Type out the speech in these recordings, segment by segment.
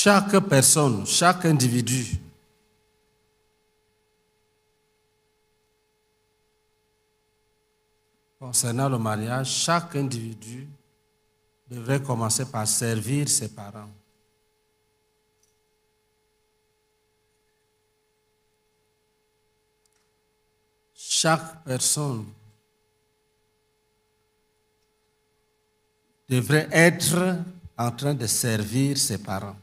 Chaque personne, chaque individu concernant le mariage, chaque individu devrait commencer par servir ses parents. Chaque personne devrait être en train de servir ses parents.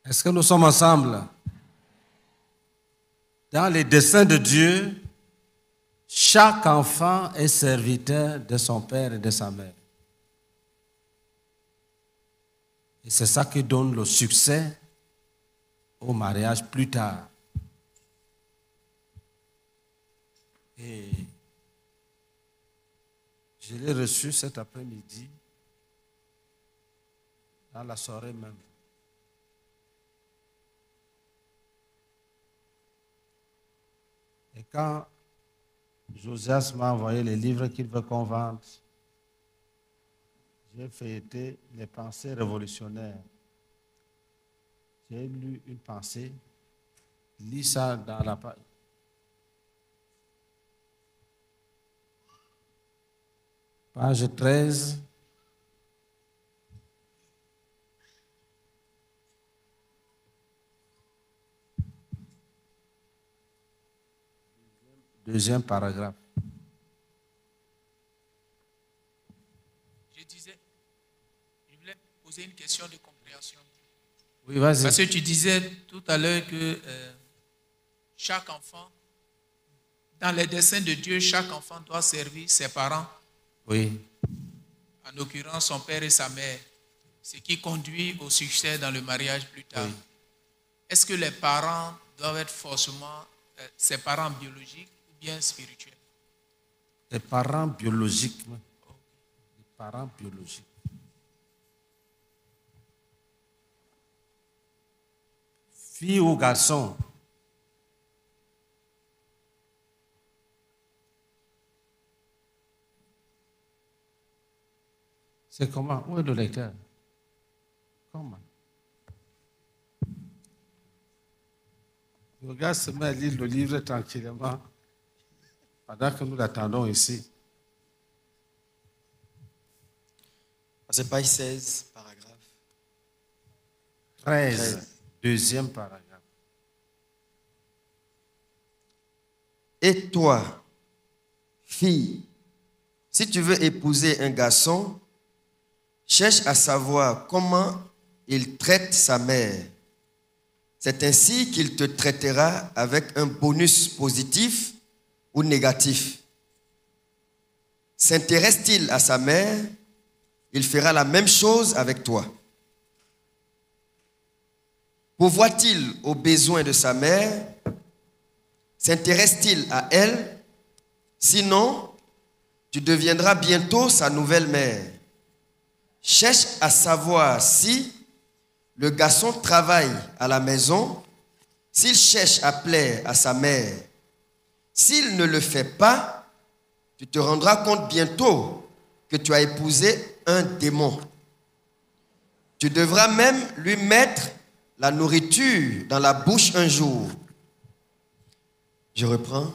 Est-ce que nous sommes ensemble? Dans les desseins de Dieu, chaque enfant est serviteur de son père et de sa mère. Et c'est ça qui donne le succès au mariage plus tard. Et je l'ai reçu cet après-midi, dans la soirée même. Et quand Josias m'a envoyé les livres qu'il veut qu'on vende, j'ai feuilleté les pensées révolutionnaires. J'ai lu une pensée, lis ça dans la page. Page 13. Deuxième paragraphe. Je voulais poser une question de compréhension. Oui, vas-y. Parce que tu disais tout à l'heure que chaque enfant, dans les desseins de Dieu, chaque enfant doit servir ses parents. Oui. En l'occurrence, son père et sa mère. Ce qui conduit au succès dans le mariage plus tard. Oui. Est-ce que les parents doivent être forcément ses parents biologiques ou bien spirituels? Les parents biologiques. Les parents biologiques. Fille ou garçon? C'est comment? Où est le lecteur? Comment? Le gars se met à lire le livre tranquillement pendant que nous l'attendons ici. C'est page 16, paragraphe 13, deuxième paragraphe. Et toi, fille, si tu veux épouser un garçon, cherche à savoir comment il traite sa mère. C'est ainsi qu'il te traitera avec un bonus positif ou négatif. S'intéresse-t-il à sa mère, il fera la même chose avec toi. Pourvoit-il aux besoins de sa mère, s'intéresse-t-il à elle, sinon tu deviendras bientôt sa nouvelle mère. Cherche à savoir si le garçon travaille à la maison, s'il cherche à plaire à sa mère. S'il ne le fait pas, tu te rendras compte bientôt que tu as épousé un démon. Tu devras même lui mettre la nourriture dans la bouche un jour. Je reprends.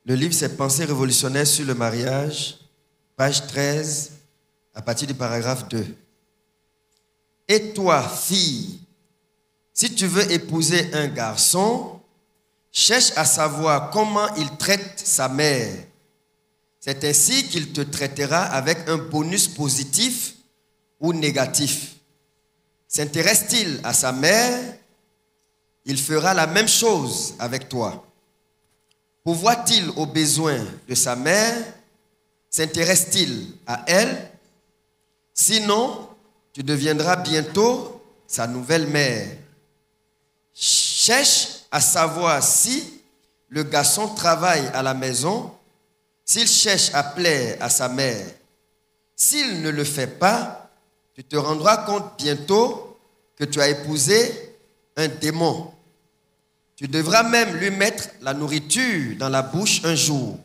Le livre, c'est Pensées révolutionnaires sur le mariage, page 13, à partir du paragraphe 2. Et toi, fille, si tu veux épouser un garçon, cherche à savoir comment il traite sa mère. C'est ainsi qu'il te traitera avec un bonus positif ou négatif. S'intéresse-t-il à sa mère, il fera la même chose avec toi. Pourvoit-il aux besoins de sa mère, s'intéresse-t-il à elle? Sinon, tu deviendras bientôt sa nouvelle mère. Cherche à savoir si le garçon travaille à la maison, s'il cherche à plaire à sa mère. S'il ne le fait pas, tu te rendras compte bientôt que tu as épousé un démon. Tu devras même lui mettre la nourriture dans la bouche un jour.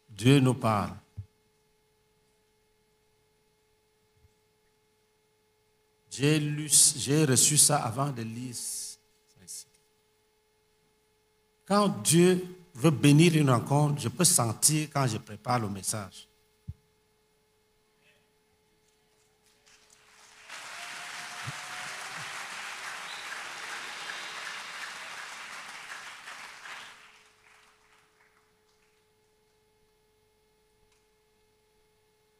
Dieu nous parle. J'ai reçu ça avant de lire ça ici. Quand Dieu veut bénir une rencontre, je peux sentir quand je prépare le message.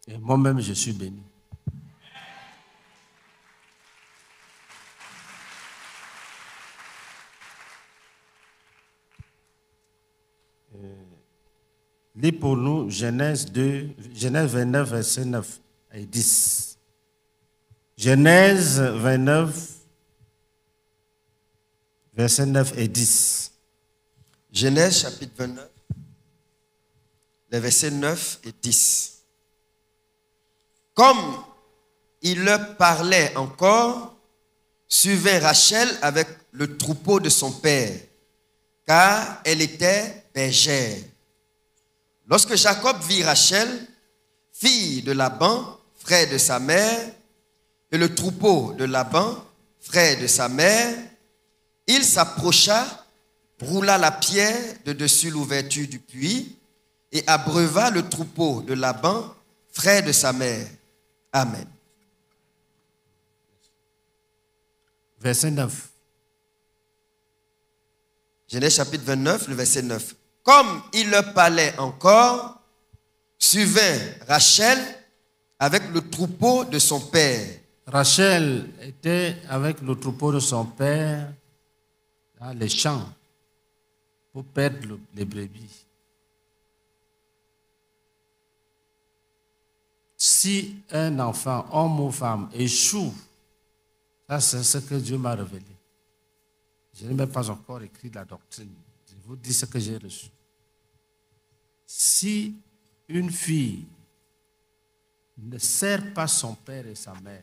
Et moi-même, je suis béni. Lis pour nous Genèse 29, verset 9 et 10. Genèse 29, verset 9 et 10. Genèse chapitre 29, les versets 9 et 10. Comme il leur parlait encore, survint Rachel avec le troupeau de son père, car elle était bergère. Lorsque Jacob vit Rachel, fille de Laban, frère de sa mère, et le troupeau de Laban, frère de sa mère, il s'approcha, roula la pierre de dessus l'ouverture du puits et abreuva le troupeau de Laban, frère de sa mère. Amen. Verset 9. Genèse chapitre 29, le verset 9. Comme il leur parlait encore, survint Rachel avec le troupeau de son père. Rachel était avec le troupeau de son père dans les champs pour perdre les brebis. Si un enfant, homme ou femme, échoue, ça c'est ce que Dieu m'a révélé. Je n'ai même pas encore écrit la doctrine. Je vous dis ce que j'ai reçu. Si une fille ne sert pas son père et sa mère,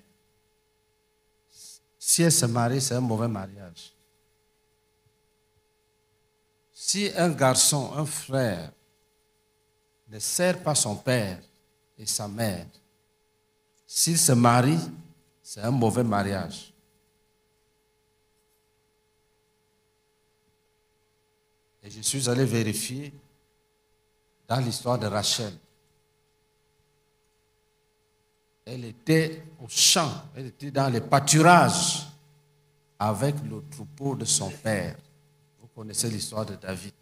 si elle se marie, c'est un mauvais mariage. Si un garçon, un frère, ne sert pas son père et sa mère, s'il se marie, c'est un mauvais mariage. Et je suis allé vérifier dans l'histoire de Rachel. Elle était au champ, elle était dans les pâturages avec le troupeau de son père. Vous connaissez l'histoire de David.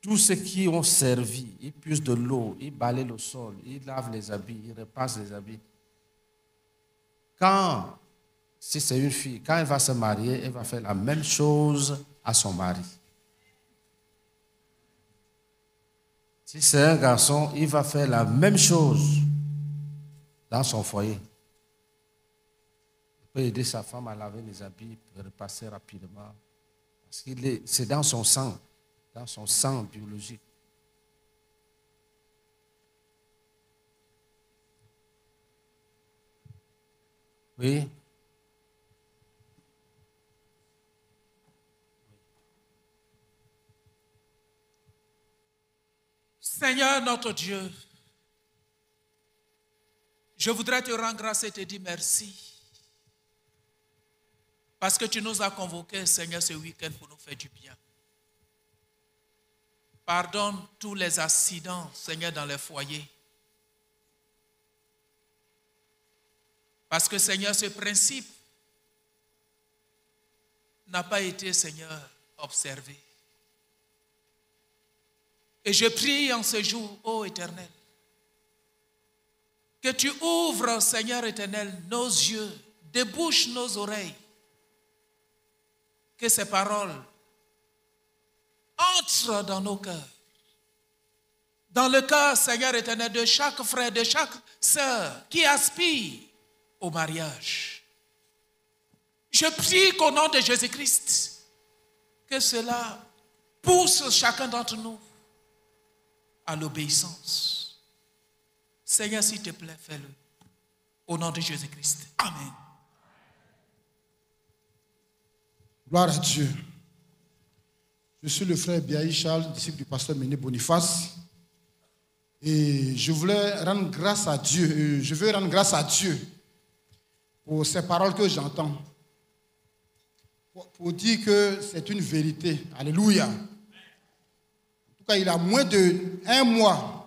Tous ceux qui ont servi, ils puisent de l'eau, ils balayent le sol, ils lavent les habits, ils repassent les habits. Si c'est une fille, quand elle va se marier, elle va faire la même chose à son mari. Si c'est un garçon, il va faire la même chose dans son foyer. Il peut aider sa femme à laver les habits, il peut repasser rapidement. Parce que c'est dans son sang biologique. Oui. Seigneur notre Dieu, je voudrais te rendre grâce et te dire merci. Parce que tu nous as convoqués, Seigneur, ce week-end pour nous faire du bien. Pardonne tous les accidents, Seigneur, dans les foyers. Parce que, Seigneur, ce principe n'a pas été, Seigneur, observé. Et je prie en ce jour, ô Éternel, que tu ouvres, Seigneur éternel, nos yeux, débouche nos oreilles, que ces paroles entrent dans nos cœurs, dans le cœur, Seigneur éternel, de chaque frère, de chaque sœur qui aspire au mariage. Je prie qu'au nom de Jésus-Christ, que cela pousse chacun d'entre nous à l'obéissance. Seigneur, s'il te plaît, fais-le. Au nom de Jésus-Christ. Amen. Gloire à Dieu. Je suis le frère Biaï Charles, disciple du pasteur Méné Boniface. Et je voulais rendre grâce à Dieu. Je veux rendre grâce à Dieu pour ces paroles que j'entends. Pour dire que c'est une vérité. Alléluia. En tout cas, il y a moins d'1 mois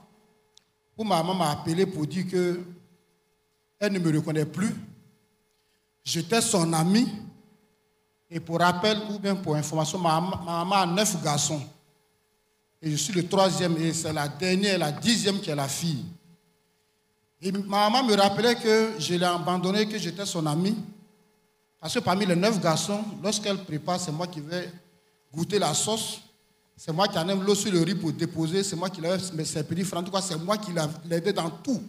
où ma maman m'a appelé pour dire qu'elle ne me reconnaît plus. J'étais son ami. Et pour rappel ou bien pour information, ma maman a 9 garçons. Et je suis le 3e et c'est la dernière, la 10e qui est la fille. Et ma maman me rappelait que je l'ai abandonné, que j'étais son ami. Parce que parmi les 9 garçons, lorsqu'elle prépare, c'est moi qui vais goûter la sauce. C'est moi qui amène l'eau sur le riz pour déposer. C'est moi qui lève mes petits frères. En tout cas, c'est moi qui l'aidais dans tout.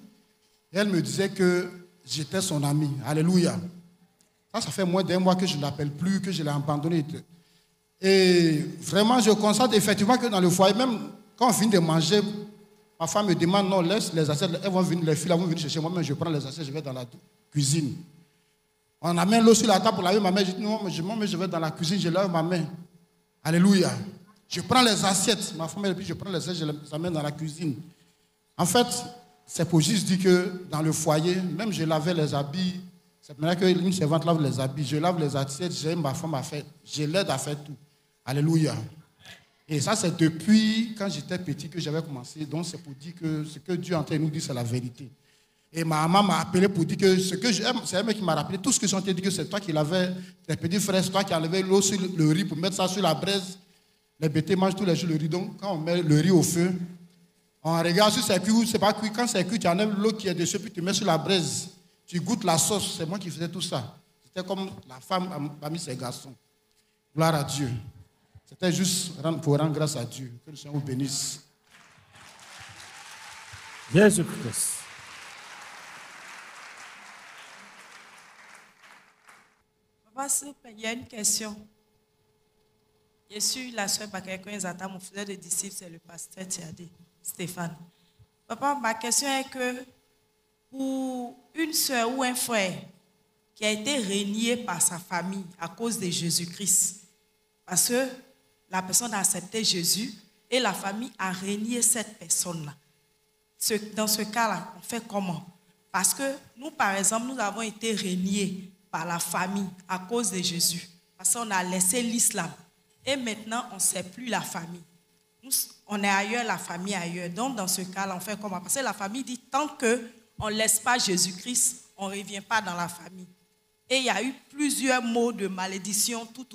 Et elle me disait que j'étais son ami. Alléluia. Ça fait moins d'1 mois que je ne l'appelle plus, que je l'ai abandonné. Et vraiment, je constate effectivement que dans le foyer, même quand on finit de manger, ma femme me demande, non, laisse les assiettes, elles vont venir, les filles vont venir chercher moi-même, je prends les assiettes, je vais dans la cuisine. On amène l'eau sur la table pour laver ma main, je dis, non, mais je vais dans la cuisine, je lave ma main. Alléluia. Je prends les assiettes, ma femme, et puis je prends les assiettes, je les amène dans la cuisine. En fait, c'est pour juste dire que dans le foyer, même je lavais les habits. C'est maintenant qu'une servante lave les habits, je lave les assiettes, j'aime ma femme à faire, je l'aide à faire tout. Alléluia. Et ça, c'est depuis quand j'étais petit que j'avais commencé. Donc, c'est pour dire que ce que Dieu est en train de nous dire, c'est la vérité. Et ma maman m'a appelé pour dire que ce que j'aime, c'est elle qui m'a rappelé tout ce que j'ai entendu, que c'est toi qui lavais tes petits frères, c'est toi qui enlevais l'eau sur le riz pour mettre ça sur la braise. Les bêtés mangent tous les jours le riz. Donc, quand on met le riz au feu, on regarde si c'est cuit ou c'est pas cuit. Quand c'est cuit, tu enlèves l'eau qui est dessus, puis tu mets sur la braise. Tu goûtes la sauce, c'est moi qui faisais tout ça. C'était comme la femme parmi ses garçons. Gloire à Dieu. C'était juste pour rendre grâce à Dieu. Que le Seigneur vous bénisse. Jésus-Christ. Papa, il y a une question. Je suis la soeur par quelqu'un, mon frère de disciple, c'est le pasteur Thiadé, Stéphane. Papa, ma question est que pour une soeur ou un frère qui a été renié par sa famille à cause de Jésus-Christ, parce que la personne a accepté Jésus et la famille a renié cette personne-là. Dans ce cas-là, on fait comment? Parce que nous, par exemple, nous avons été reniés par la famille à cause de Jésus. Parce qu'on a laissé l'islam. Et maintenant, on ne sait plus la famille. Nous, on est ailleurs, la famille est ailleurs. Donc, dans ce cas-là, on fait comment? Parce que la famille dit, tant qu'on ne laisse pas Jésus-Christ, on ne revient pas dans la famille. Et il y a eu plusieurs mots de malédiction, tout.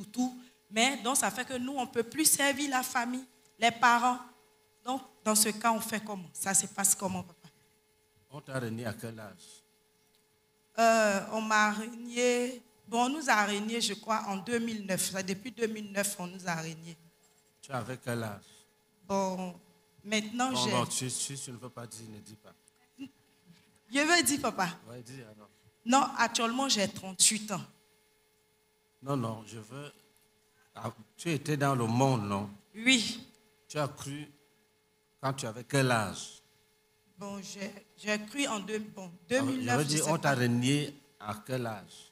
Mais donc, ça fait que nous, on ne peut plus servir la famille, les parents. Donc, dans ce cas, on fait comment? Ça se passe comment, papa? On t'a renié à quel âge? On m'a renié. Bon, on nous a renié, je crois, en 2009. Depuis 2009, on nous a renié. Tu avais quel âge? Bon, maintenant, j'ai... Non, tu ne veux pas dire, ne dis pas. Je veux dire, papa. Oui, dis alors. Non, actuellement, j'ai 38 ans. Non, je veux... Tu étais dans le monde, non? Oui. Tu as cru quand tu avais quel âge? Bon, j'ai cru en 2009. Je veux dire, on t'a renié à quel âge?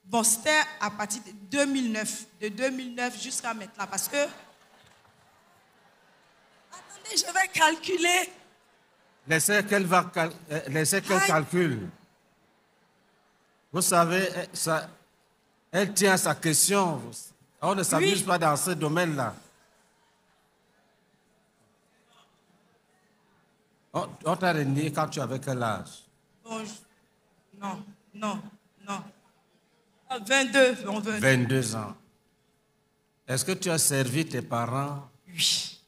Bon, c'était à partir de 2009. De 2009 jusqu'à maintenant. Parce que... Attendez, je vais calculer. Laissez qu'elle calcule. Vous savez, elle tient à sa question. On ne s'amuse pas dans ce domaine-là. On t'a renié quand tu avais quel âge? Bon, non. 22 ans. Est-ce que tu as servi tes parents? Oui.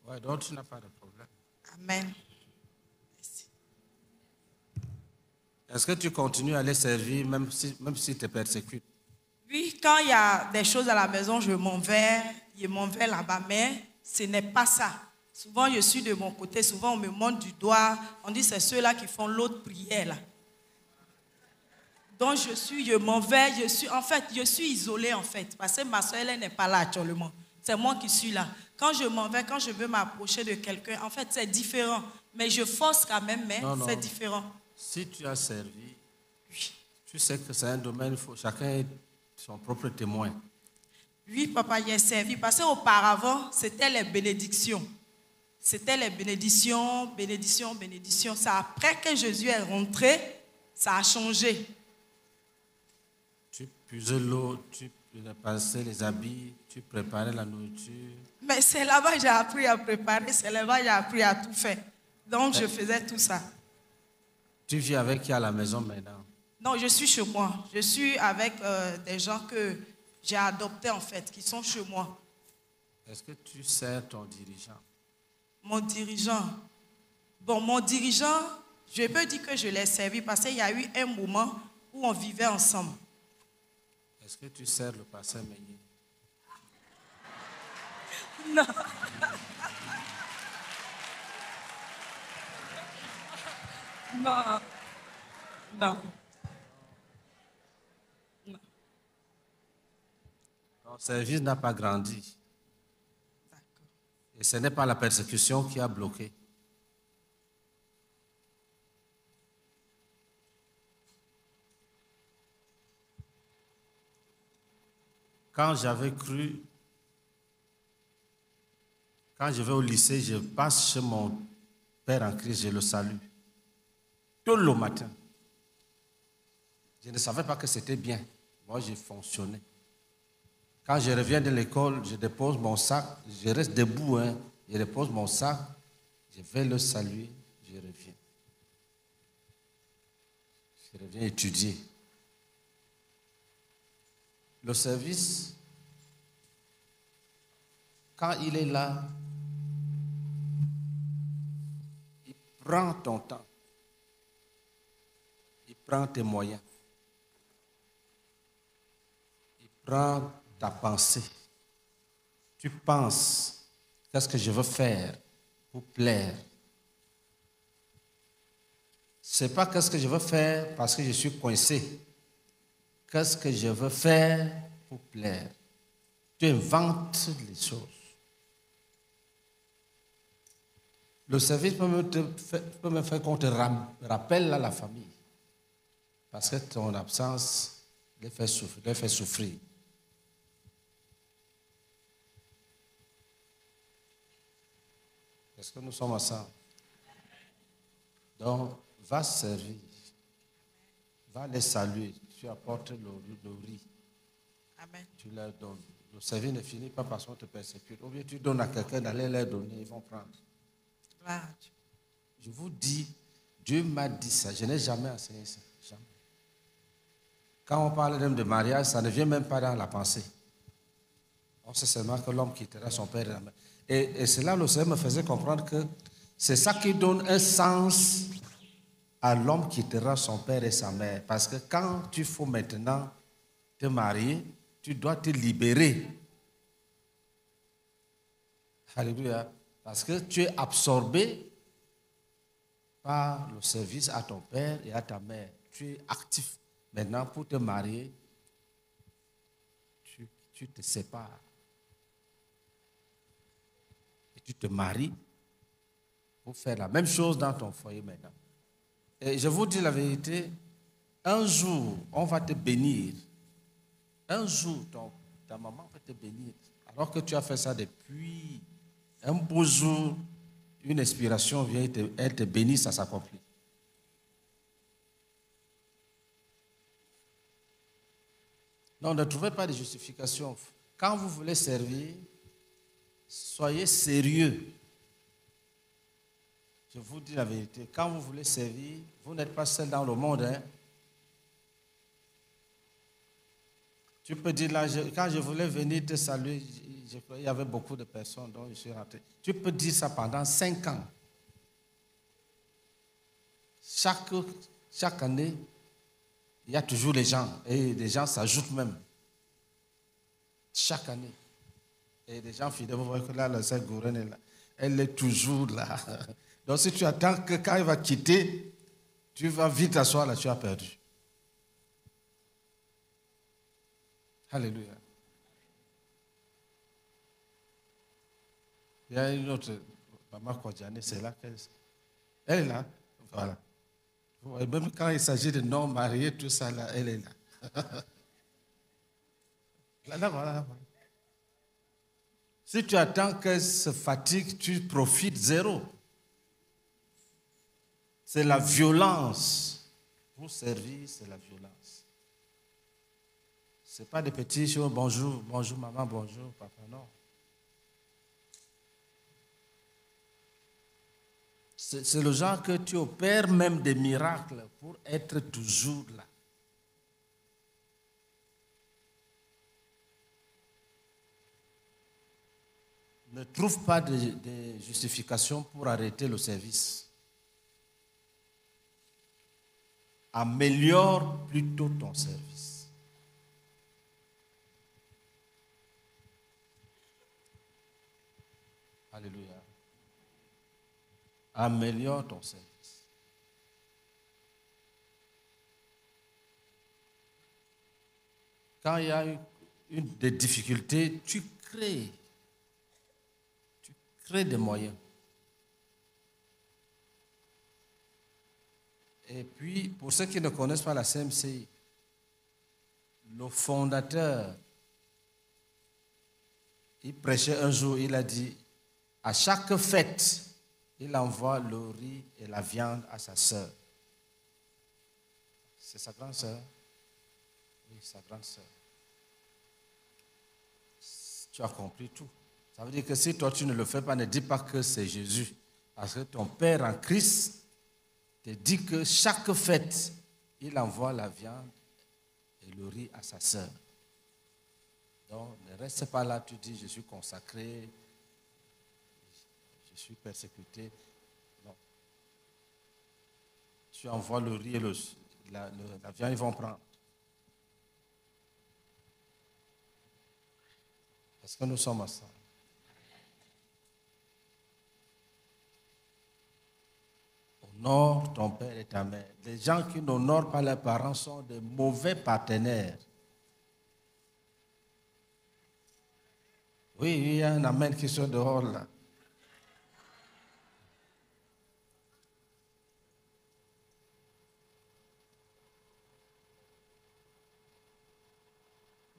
Oui, donc tu n'as pas de problème. Amen. Merci. Est-ce que tu continues à les servir même si tu te persécutes? Oui, quand il y a des choses à la maison, je m'en vais là-bas, mais ce n'est pas ça. Souvent, je suis de mon côté, souvent on me montre du doigt, on dit c'est ceux-là qui font l'autre prière là. Donc je m'en vais, je suis isolée en fait, parce que ma soeur elle n'est pas là actuellement. c'est moi qui suis là. Quand je m'en vais, quand je veux m'approcher de quelqu'un, en fait, c'est différent. Mais je force quand même, mais c'est différent. Si tu as servi, tu sais que c'est un domaine, chacun est son propre témoin. Oui, papa, j'ai servi. Parce qu'auparavant, c'était les bénédictions. C'était les bénédictions, bénédictions, bénédictions. C'est après que Jésus est rentré, ça a changé. Tu puisais l'eau, tu passais les habits, tu préparais la nourriture. Mais c'est là-bas que j'ai appris à préparer, c'est là-bas que j'ai appris à tout faire. Donc, je faisais tout ça. Tu vis avec qui à la maison maintenant? Non, je suis chez moi. Je suis avec des gens que j'ai adoptés, en fait, qui sont chez moi. Est-ce que tu sers ton dirigeant? Mon dirigeant? Bon, mon dirigeant, je peux dire que je l'ai servi parce qu'il y a eu un moment où on vivait ensemble. Est-ce que tu sers le pasteur Meunier? Non. Non. Non. Non. Ton service n'a pas grandi. D'accord. Et ce n'est pas la persécution qui a bloqué. Quand j'avais cru, quand je vais au lycée, je passe chez mon père en Christ, je le salue. Tout le matin. Je ne savais pas que c'était bien. Moi, j'ai fonctionné. Quand je reviens de l'école, je dépose mon sac, je reste debout, je dépose mon sac, je vais le saluer, je reviens. Je reviens étudier. Le service, quand il est là, il prend ton temps, il prend tes moyens, il prend ta pensée. Tu penses, qu'est-ce que je veux faire pour plaire? Ce n'est pas qu'est-ce que je veux faire parce que je suis coincé. Qu'est-ce que je veux faire pour plaire? Tu inventes les choses. Le service peut me faire qu'on te rappelle à la famille. Parce que ton absence les fait souffrir. Est-ce que nous sommes ensemble? Donc, va servir. Va les saluer. Tu apportes le riz. Amen. Tu leur donnes. Le service ne finit pas parce qu'on te persécute. Ou bien tu donnes à quelqu'un d'aller leur donner, ils vont prendre. Voilà. Je vous dis, Dieu m'a dit ça. Je n'ai jamais enseigné ça. Jamais. Quand on parle même de mariage, ça ne vient même pas dans la pensée. On sait seulement que l'homme quittera son père et la mère. Et c'est là le Seigneur me faisait comprendre que c'est ça qui donne un sens à l'homme qui quittera son père et sa mère. Parce que quand tu faut maintenant te marier, tu dois te libérer. Alléluia. Parce que tu es absorbé par le service à ton père et à ta mère. Tu es actif. Maintenant, pour te marier, tu te sépares. Et tu te maries pour faire la même chose dans ton foyer maintenant. Et je vous dis la vérité, un jour, on va te bénir. Un jour, ta maman va te bénir. Alors que tu as fait ça depuis un beau jour, une inspiration vient, elle te bénit, ça s'accomplit. Non, ne trouvez pas de justification. Quand vous voulez servir, soyez sérieux. Je vous dis la vérité. Quand vous voulez servir, vous n'êtes pas seul dans le monde. Hein? Tu peux dire, là, quand je voulais venir te saluer, il y avait beaucoup de personnes dont je suis rentré. Tu peux dire ça pendant 5 ans. Chaque année, il y a toujours les gens. Et les gens s'ajoutent même. Chaque année. Et les gens fidèles, vous voyez que là, la sœur Gourène est là. Elle est toujours là. Donc si tu attends que quand il va quitter, tu vas vite t'asseoir là, tu as perdu. Alléluia. Il y a une autre, Maman Kodjane, c'est là qu'elle... Elle est là, voilà. Et même quand il s'agit de non mariés, tout ça, là, elle est là. Là, voilà. Si tu attends qu'elle se fatigue, tu profites zéro. C'est la violence. Pour servir, c'est la violence. Ce n'est pas des petits choses, bonjour, bonjour maman, bonjour papa, non. C'est le genre que tu opères même des miracles pour être toujours là. Ne trouve pas de justification pour arrêter le service. Améliore plutôt ton service. Alléluia. Améliore ton service. Quand il y a des difficultés, tu crées des moyens. Et puis, pour ceux qui ne connaissent pas la CMCI, le fondateur, il prêchait un jour, il a dit, à chaque fête, il envoie le riz et la viande à sa sœur. C'est sa grande sœur? Oui, sa grande sœur. Tu as compris tout. Ça veut dire que si toi tu ne le fais pas, ne dis pas que c'est Jésus. Parce que ton Père en Christ te dit que chaque fête, il envoie la viande et le riz à sa sœur. Donc ne reste pas là, tu dis je suis consacré, je suis persécuté. Non. Tu envoies le riz et la viande, ils vont prendre. Parce que nous sommes ensemble. Honore ton père et ta mère. Les gens qui n'honorent pas leurs parents sont de mauvais partenaires. Oui, il y a un amen qui sont dehors là.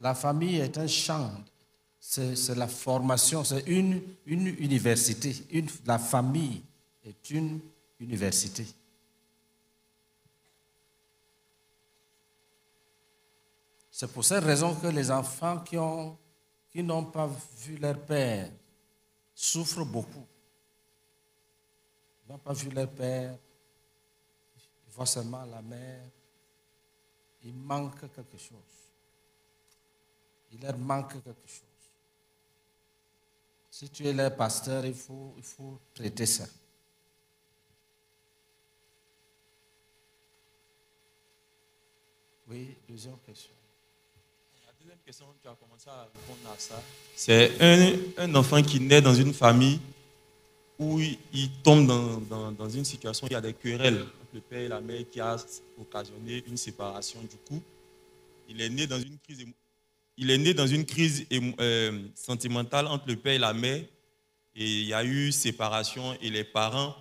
La famille est un champ. C'est la formation, c'est une université. La famille est une université. C'est pour cette raison que les enfants qui n'ont pas vu leur père souffrent beaucoup. Ils n'ont pas vu leur père, ils voient seulement la mère. Il manque quelque chose. Il leur manque quelque chose. Si tu es leur pasteur, il faut traiter ça. Oui, deuxième question. La deuxième question, tu as commencé à répondre à ça. C'est un enfant qui naît dans une famille où il tombe dans une situation où il y a des querelles entre le père et la mère qui a occasionné une séparation. Du coup, il est né dans une crise sentimentale entre le père et la mère. Et il y a eu séparation et les parents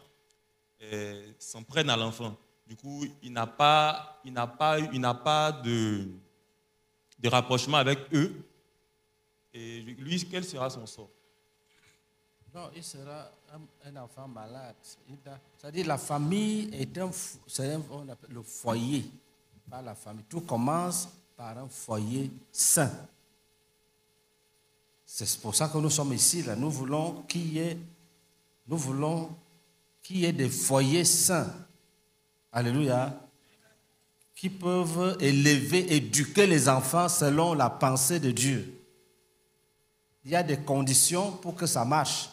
s'en prennent à l'enfant. Du coup, il n'a pas de rapprochement avec eux. Et lui, quel sera son sort? Non, il sera un enfant malade. C'est-à-dire la famille c'est le foyer, pas la famille. Tout commence par un foyer sain. C'est pour ça que nous sommes ici. Là. Nous voulons qu'il y ait des foyers sains. Alléluia. Qui peuvent éduquer les enfants selon la pensée de Dieu. Il y a des conditions pour que ça marche.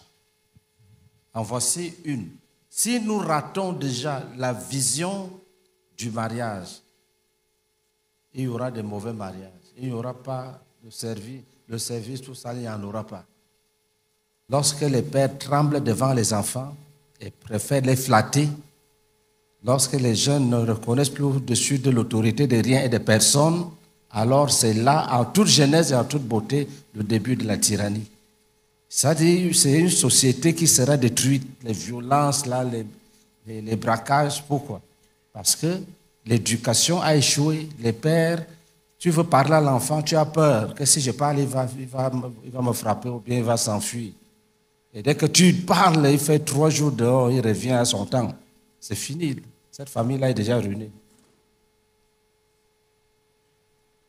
En voici une. Si nous ratons déjà la vision du mariage, il y aura des mauvais mariages. Il n'y aura pas de service. Le service, tout ça, il n'y en aura pas. Lorsque les pères tremblent devant les enfants et préfèrent les flatter, lorsque les jeunes ne reconnaissent plus au-dessus de l'autorité de rien et de personne, alors c'est là, en toute jeunesse et en toute beauté, le début de la tyrannie. C'est-à-dire, c'est une société qui sera détruite. Les violences, là, les braquages, pourquoi? Parce que l'éducation a échoué. Les pères, tu veux parler à l'enfant, tu as peur que si je parle, il va me frapper ou bien il va s'enfuir. Et dès que tu parles, il fait 3 jours dehors, il revient à son temps. C'est fini. Cette famille-là est déjà ruinée.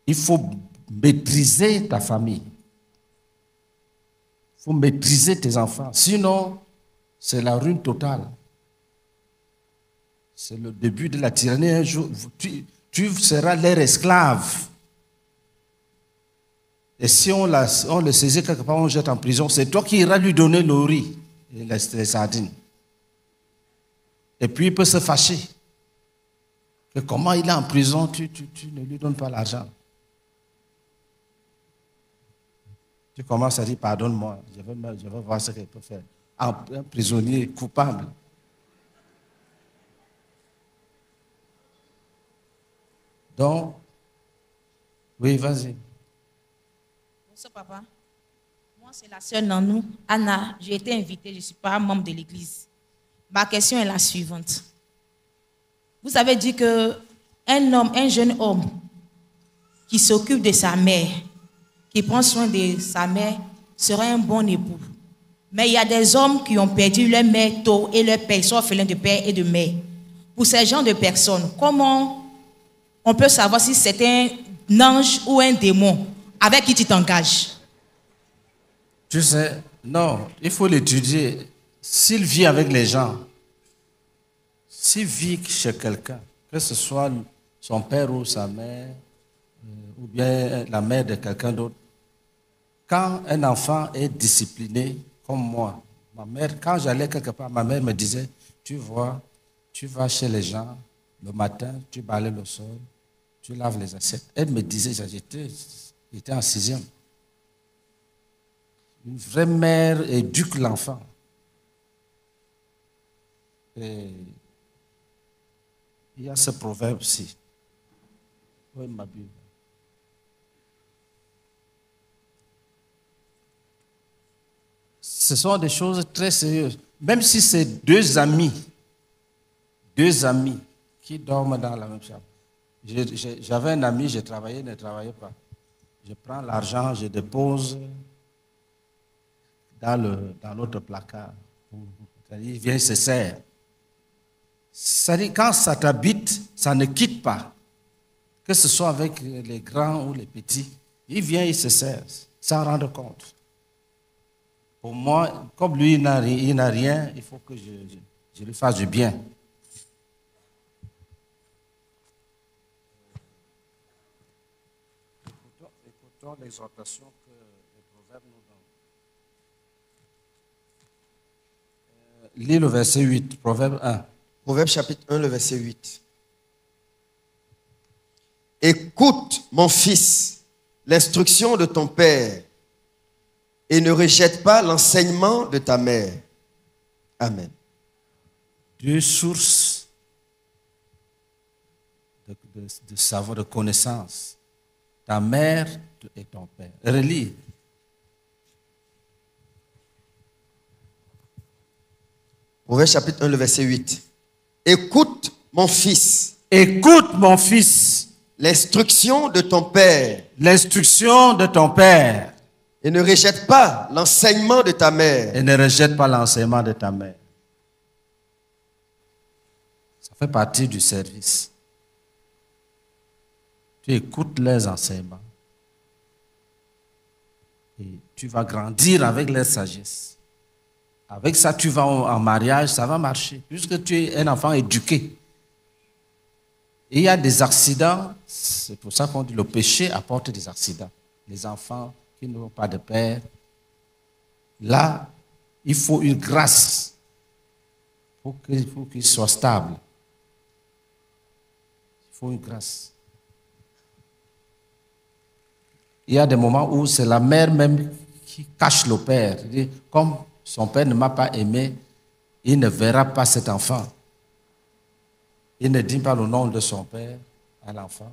Il faut maîtriser ta famille. Il faut maîtriser tes enfants. Sinon, c'est la ruine totale. C'est le début de la tyrannie. Un jour, tu seras leur esclave. Et si on le saisit quelque part, on le jette en prison, c'est toi qui iras lui donner le riz et les sardines. Et puis il peut se fâcher. Que comment il est en prison, tu ne lui donnes pas l'argent. Tu commences à dire, pardonne-moi, je vais voir ce qu'il peut faire. Un prisonnier coupable. Donc, oui, vas-y. Bonsoir, papa. Moi, c'est la sœur Nanou, Anna. J'ai été invitée, je ne suis pas membre de l'église. Ma question est la suivante. Vous avez dit qu'un jeune homme qui s'occupe de sa mère, qui prend soin de sa mère, serait un bon époux. Mais il y a des hommes qui ont perdu leur mère tôt et leur père, sont orphelins de père et de mère. Pour ces gens de personnes, comment on peut savoir si c'est un ange ou un démon avec qui tu t'engages? Tu sais, non, il faut l'étudier. S'il vit avec les gens, s'il vit chez quelqu'un, que ce soit son père ou sa mère, ou bien la mère de quelqu'un d'autre, quand un enfant est discipliné, comme moi, ma mère, quand j'allais quelque part, ma mère me disait, tu vois, tu vas chez les gens, le matin, tu balayes le sol, tu laves les assiettes. Elle me disait, j'étais en 6e. Une vraie mère éduque l'enfant. Et il y a ce proverbe-ci. Oui, ma Bible. Ce sont des choses très sérieuses. Même si c'est deux amis qui dorment dans la même chambre. J'avais un ami, j'ai travaillé, il ne travaillait pas. Je prends l'argent, je dépose dans notre placard. Il vient, il se sert. C'est-à-dire, quand ça t'habite, ça ne quitte pas. Que ce soit avec les grands ou les petits, il vient, il se sert, sans rendre compte. Pour moi, comme lui, il n'a rien, il faut que je lui fasse du bien. Écoutons l'exhortation que le proverbe nous donne. Lis le verset 8, Proverbe 1. Proverbe chapitre 1, le verset 8. Écoute, mon fils, l'instruction de ton père et ne rejette pas l'enseignement de ta mère. Amen. 2 sources de savoir, de connaissance. Ta mère et ton père. Relis. Proverbe chapitre 1, le verset 8. Écoute, mon fils. Écoute, mon fils. L'instruction de ton père. L'instruction de ton père. Et ne rejette pas l'enseignement de ta mère. Et ne rejette pas l'enseignement de ta mère. Ça fait partie du service. Tu écoutes leurs enseignements. Et tu vas grandir avec leur sagesse. Avec ça, tu vas en mariage, ça va marcher. Puisque tu es un enfant éduqué. Et il y a des accidents. C'est pour ça qu'on dit le péché apporte des accidents. Les enfants qui n'ont pas de père. Là, il faut une grâce pour qu'ils soient stables. Il faut une grâce. Il y a des moments où c'est la mère même qui cache le père. Comme son père ne m'a pas aimé, il ne verra pas cet enfant. Il ne dit pas le nom de son père à l'enfant.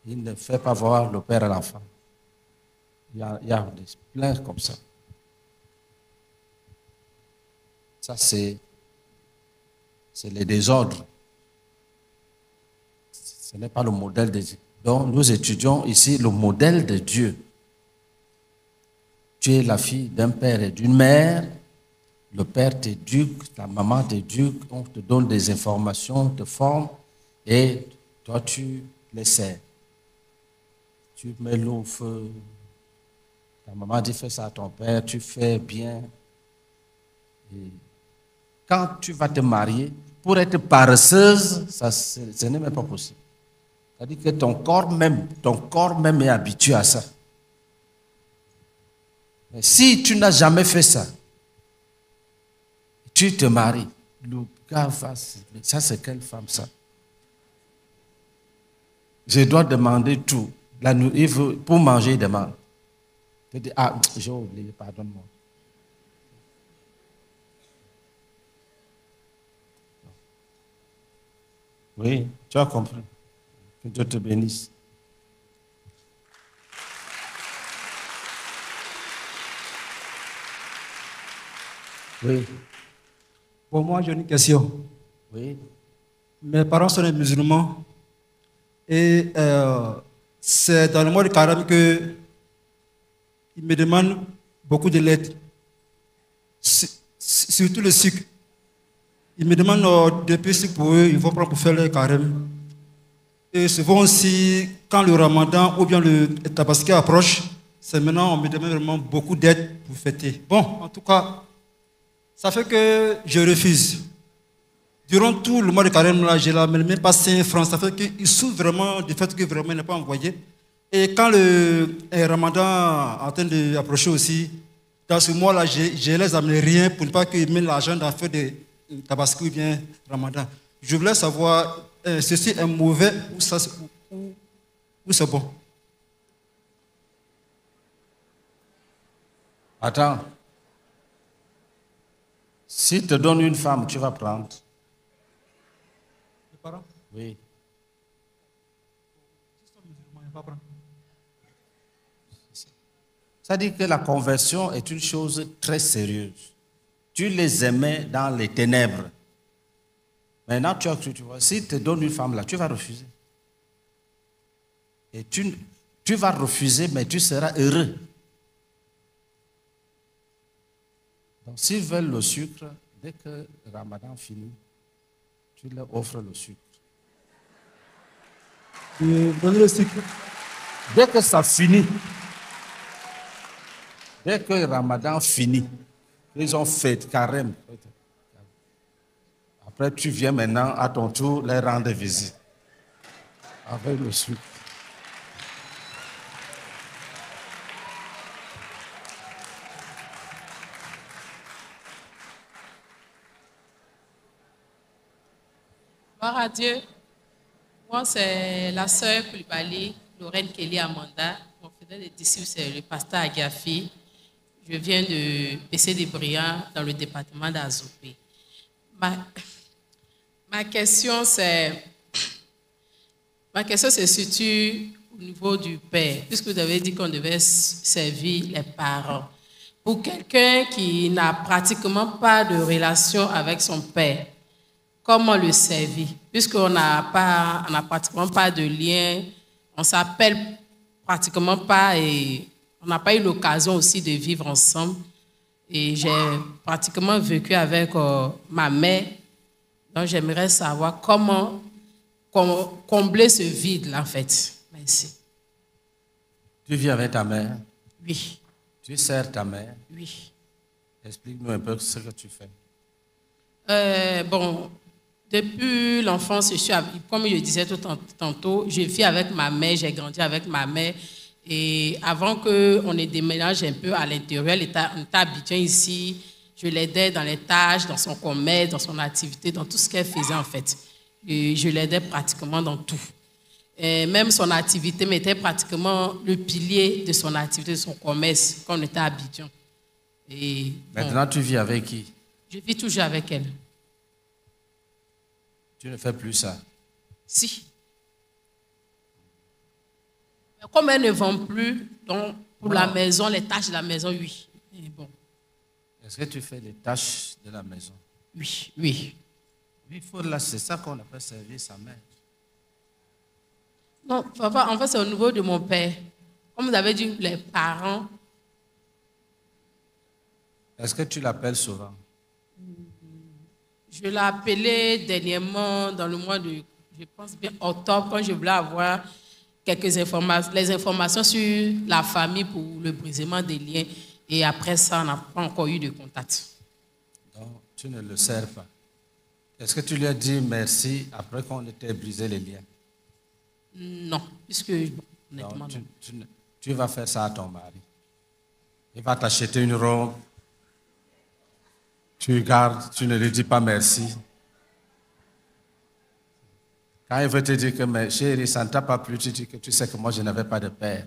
Il ne fait pas voir le père à l'enfant. Il y a plein comme ça. Ça, c'est les désordres. Ce n'est pas le modèle de Dieu. Donc, nous étudions ici le modèle de Dieu. Tu es la fille d'un père et d'une mère. Le père t'éduque, la maman t'éduque, on te donne des informations, on te forme, et toi, tu les sers. Tu mets l'eau au feu. Ta maman dit fais ça à ton père, tu fais bien. Et quand tu vas te marier, pour être paresseuse, ce n'est même pas possible. C'est-à-dire que ton corps même est habitué à ça. Mais si tu n'as jamais fait ça, tu te maries, le gars va se dire, ça c'est quelle femme ça? Je dois demander tout. La nuit, pour manger, il demande. Il dit, ah, j'ai oublié, pardonne-moi. Oui, tu as compris. Que Dieu te bénisse. Oui. Pour moi, j'ai une question. Oui. Mes parents sont des musulmans et c'est dans le mois de carême qu'ils me demandent beaucoup de l'aide, surtout le sucre. Ils me demandent des sucre pour eux, ils vont prendre pour faire le carême. Et souvent aussi, quand le ramadan ou bien le tabaski approche, c'est maintenant on me demande vraiment beaucoup d'aide pour fêter. Bon, en tout cas, ça fait que je refuse. Durant tout le mois de carême, là, je n'ai même pas 5 francs. Ça fait qu'il souffre vraiment du fait que vraiment il n'est pas envoyé. Et quand le ramadan est en train d'approcher aussi, dans ce mois-là, je ne les amène rien pour ne pas qu'ils mettent l'argent dans faire des tabaski ou bien ramadan. Je voulais savoir, ceci est mauvais ou c'est bon? Attends. Si te donne une femme, tu vas prendre. Les parents? Oui. Ça dit que la conversion est une chose très sérieuse. Tu les aimais dans les ténèbres. Maintenant, tu vois, si te donne une femme là, tu vas refuser. Et tu vas refuser, mais tu seras heureux. Donc, s'ils veulent le sucre, dès que le ramadan finit, tu leur offres le sucre. Donner le sucre. Dès que ça finit, dès que le ramadan finit, ils ont fait carême. Après, tu viens maintenant à ton tour les rendre visite avec le sucre. Gloire à Dieu. Moi, c'est la sœur Koulibaly, Lorraine Kelly Amanda. Mon fidèle des disciples, c'est le pasteur Agafi. Je viens de PC-des-Briand, dans le département d'Azopé. Ma question se situe au niveau du père, puisque vous avez dit qu'on devait servir les parents. Pour quelqu'un qui n'a pratiquement pas de relation avec son père, comment le servir? Puisqu'on n'a pratiquement pas de lien, on s'appelle pratiquement pas et on n'a pas eu l'occasion aussi de vivre ensemble. Et j'ai pratiquement vécu avec ma mère. Donc j'aimerais savoir comment combler ce vide-là en fait. Merci. Tu vis avec ta mère? Oui. Tu sers ta mère? Oui. Explique-nous un peu ce que tu fais. Bon, depuis l'enfance, comme je disais tantôt, je vis avec ma mère, j'ai grandi avec ma mère. Et avant qu'on ait déménagé un peu à l'intérieur, on était à Abidjan ici, je l'aidais dans les tâches, dans son commerce, dans son activité, dans tout ce qu'elle faisait en fait. Et je l'aidais pratiquement dans tout. Et même son activité m'était pratiquement le pilier de son activité, de son commerce, quand on était à Abidjan. Et, maintenant, tu vis avec qui? Je vis toujours avec elle. Tu ne fais plus ça? Si. Mais comme elle ne vend plus, donc pour la maison, les tâches de la maison, oui. Et bon. Est-ce que tu fais les tâches de la maison? Oui, oui. Il faut là, c'est ça qu'on appelle servir sa mère. Non, papa, en fait, c'est au niveau de mon père. Comme vous avez dit, les parents. Est-ce que tu l'appelles souvent? Je l'ai appelé dernièrement dans le mois de, je pense bien, octobre, quand je voulais avoir quelques informations, les informations sur la famille pour le brisement des liens. Et après ça, on n'a pas encore eu de contact. Donc, tu ne le sers pas. Est-ce que tu lui as dit merci après qu'on ait brisé les liens? Non, puisque honnêtement, non. Tu vas faire ça à ton mari. Il va t'acheter une robe. Tu gardes, tu ne lui dis pas merci. Quand il veut te dire que, mais chérie, ça ne t'a pas plu, tu dis que tu sais que moi, je n'avais pas de père.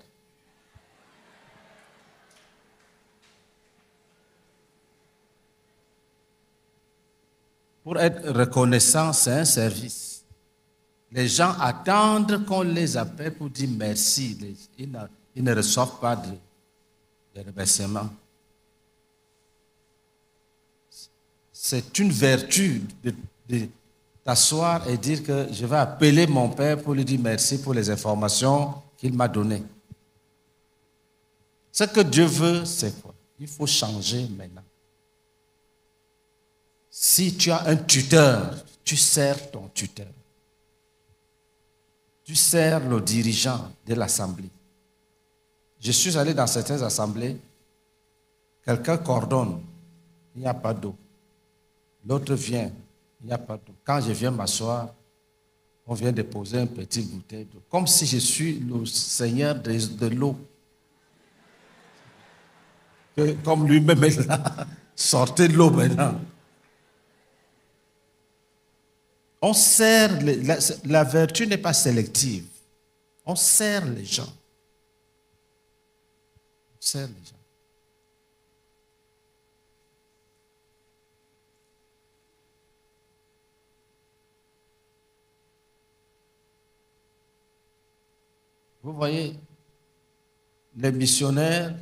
Pour être reconnaissant, c'est un service. Les gens attendent qu'on les appelle pour dire merci. Ils ne reçoivent pas de remerciement. C'est une vertu de t'asseoir et dire que je vais appeler mon père pour lui dire merci pour les informations qu'il m'a données. Ce que Dieu veut, c'est quoi? Il faut changer maintenant. Si tu as un tuteur, tu sers ton tuteur. Tu sers le dirigeant de l'assemblée. Je suis allé dans certaines assemblées, quelqu'un coordonne, il n'y a pas d'eau. L'autre vient, il n'y a pas d'eau. Quand je viens m'asseoir, on vient déposer un petit bouteille d'eau, comme si je suis le seigneur de l'eau. Comme lui-même est là, sortez de l'eau maintenant. On sert, la vertu n'est pas sélective. On sert les gens. On sert les gens. Vous voyez, les missionnaires,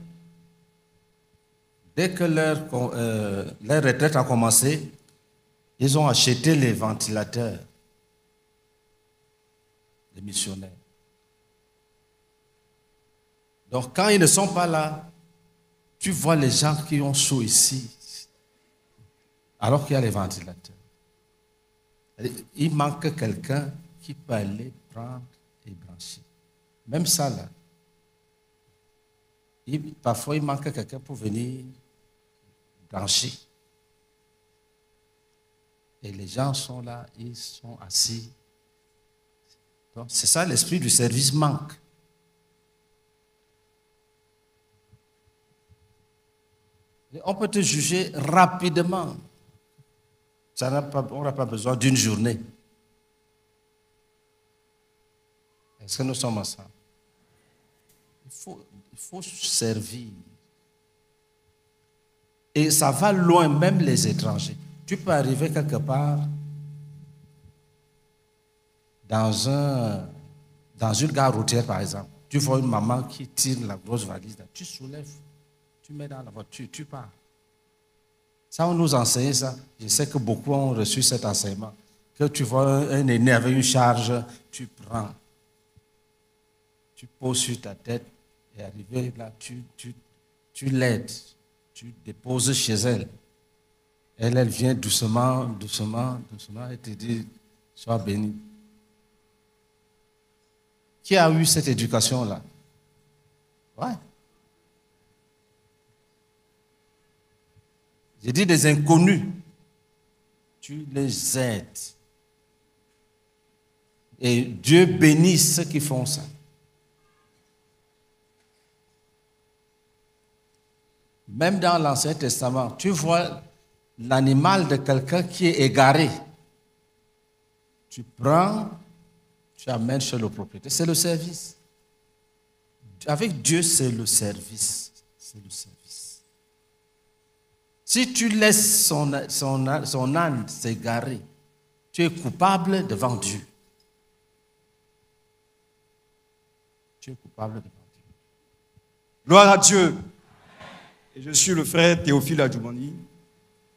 dès que leur retraite a commencé, ils ont acheté les ventilateurs, les missionnaires. Donc, quand ils ne sont pas là, tu vois les gens qui ont chaud ici, alors qu'il y a les ventilateurs. Il manque quelqu'un qui peut aller prendre et brancher. Même ça, là. Parfois, il manque quelqu'un pour venir brancher. Et les gens sont là, ils sont assis. Donc, c'est ça, l'esprit du service manque. Et on peut te juger rapidement. On n'a pas besoin d'une journée. Est-ce que nous sommes ensemble? Il faut servir. Et ça va loin, même les étrangers. Tu peux arriver quelque part dans une gare routière, par exemple. Tu vois une maman qui tire la grosse valise. Là. Tu soulèves, tu mets dans la voiture, tu pars. Ça, on nous enseigne ça. Je sais que beaucoup ont reçu cet enseignement. Que tu vois un aîné avec une charge, tu prends. Tu poses sur ta tête et arrivé là, tu l'aides. Tu déposes chez elle. Elle vient doucement, doucement, doucement et te dit, sois béni. Qui a eu cette éducation-là? Ouais. J'ai dit des inconnus. Tu les aides. Et Dieu bénit ceux qui font ça. Même dans l'Ancien Testament, tu vois l'animal de quelqu'un qui est égaré. Tu prends, tu amènes chez le propriétaire. C'est le service. Avec Dieu, c'est le service. C'est le service. Si tu laisses son âne s'égarer, tu es coupable devant Dieu. Tu es coupable devant Dieu. Gloire à Dieu. Et je suis le frère Théophile Adjoumani.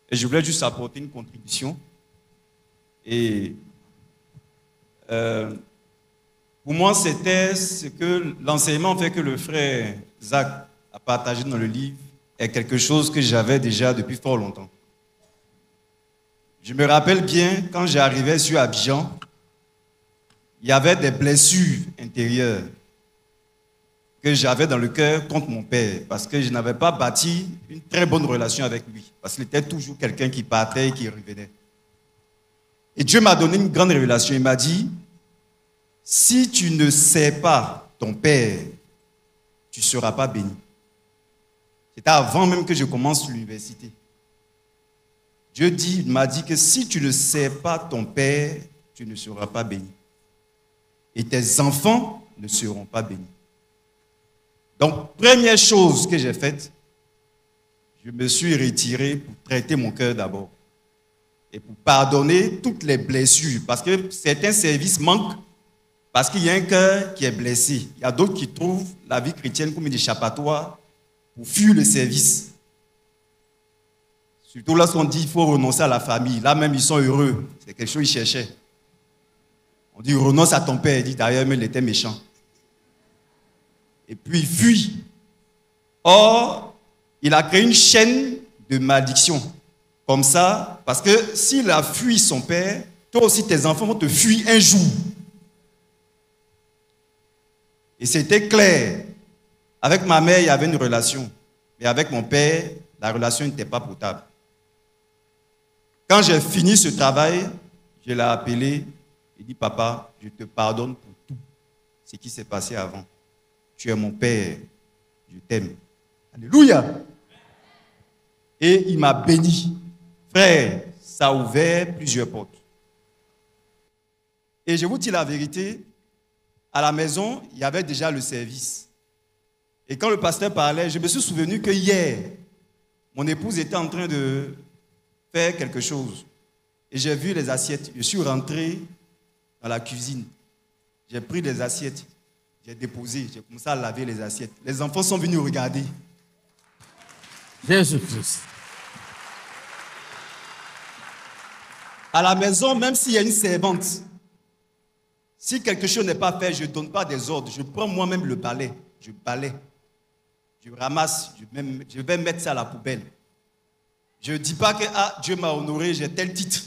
Et je voulais juste apporter une contribution. Et pour moi, c'était ce que l'enseignement fait que le frère Zach a partagé dans le livre est quelque chose que j'avais déjà depuis fort longtemps. Je me rappelle bien, quand j'arrivais sur Abidjan, il y avait des blessures intérieures que j'avais dans le cœur contre mon père, parce que je n'avais pas bâti une très bonne relation avec lui, parce qu'il était toujours quelqu'un qui partait et qui revenait. Et Dieu m'a donné une grande révélation. Il m'a dit, si tu ne sais pas ton père, tu ne seras pas béni. C'était avant même que je commence l'université. Dieu m'a dit que si tu ne sais pas ton père, tu ne seras pas béni. Et tes enfants ne seront pas bénis. Donc, première chose que j'ai faite, je me suis retiré pour traiter mon cœur d'abord. Et pour pardonner toutes les blessures. Parce que certains services manquent parce qu'il y a un cœur qui est blessé. Il y a d'autres qui trouvent la vie chrétienne comme une échappatoire pour fuir le service. Surtout lorsqu'on dit qu'il faut renoncer à la famille. Là même, ils sont heureux. C'est quelque chose qu'ils cherchaient. On dit renonce à ton père. Il dit d'ailleurs, mais il était méchant. Et puis il fuit. Or, il a créé une chaîne de malédiction. Comme ça, parce que s'il a fui son père, toi aussi tes enfants vont te fuir un jour. Et c'était clair. Avec ma mère, il y avait une relation. Mais avec mon père, la relation n'était pas potable. Quand j'ai fini ce travail, je l'ai appelé et dit, papa, je te pardonne pour tout ce qui s'est passé avant. Tu es mon père, je t'aime. Alléluia. Et il m'a béni. Frère, ça a ouvert plusieurs portes. Et je vous dis la vérité, à la maison, il y avait déjà le service. Et quand le pasteur parlait, je me suis souvenu que hier, mon épouse était en train de faire quelque chose. Et j'ai vu les assiettes. Je suis rentré dans la cuisine. J'ai pris les assiettes. J'ai déposé. J'ai commencé à laver les assiettes. Les enfants sont venus regarder. Jésus-Christ. À la maison, même s'il y a une servante, si quelque chose n'est pas fait, je ne donne pas des ordres. Je prends moi-même le balai. Je balaie. Je ramasse. Je vais mettre ça à la poubelle. Je ne dis pas que Dieu m'a honoré, j'ai tel titre.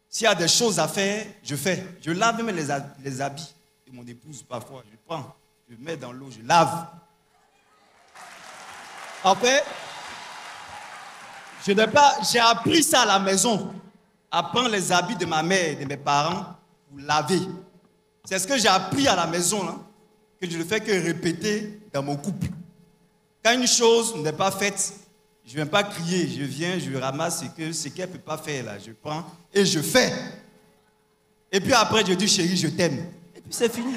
S'il y a des choses à faire, je fais. Je lave même les habits de mon épouse parfois. Je prends, je mets dans l'eau, je lave. En fait, j'ai appris ça à la maison. À prendre les habits de ma mère et de mes parents pour laver. C'est ce que j'ai appris à la maison, là, que je ne fais que répéter dans mon couple. Quand une chose n'est pas faite, je ne viens pas crier, je viens, je ramasse ce qu'elle ne peut pas faire, là. Je prends et je fais. Et puis après, je dis, chérie, je t'aime. Et puis c'est fini.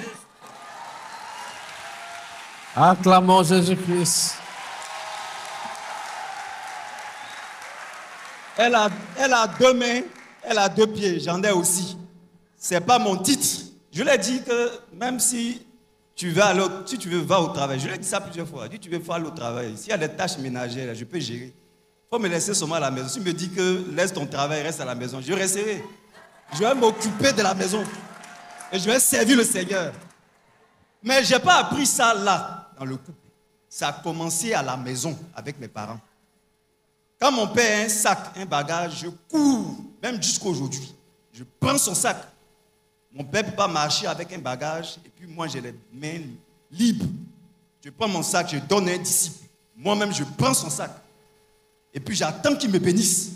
Acclamons Jésus-Christ. Elle a 2 mains, elle a 2 pieds, j'en ai aussi. Ce n'est pas mon titre. Je lui ai dit que même si tu veux, va au travail. Je lui ai dit ça plusieurs fois. Je dis, tu veux aller au travail. S'il y a des tâches ménagères, je peux gérer. Il faut me laisser seulement à la maison. Si tu me dis que laisse ton travail, reste à la maison, je resterai. Je vais m'occuper de la maison. Et je vais servir le Seigneur. Mais je n'ai pas appris ça là, dans le couple. Ça a commencé à la maison, avec mes parents. Quand mon père a un sac, un bagage, je cours, même jusqu'à aujourd'hui. Je prends son sac. Mon père ne peut pas marcher avec un bagage, et puis moi j'ai les mains libres. Je prends mon sac, je donne à un disciple. Moi-même, je prends son sac. Et puis j'attends qu'il me bénisse.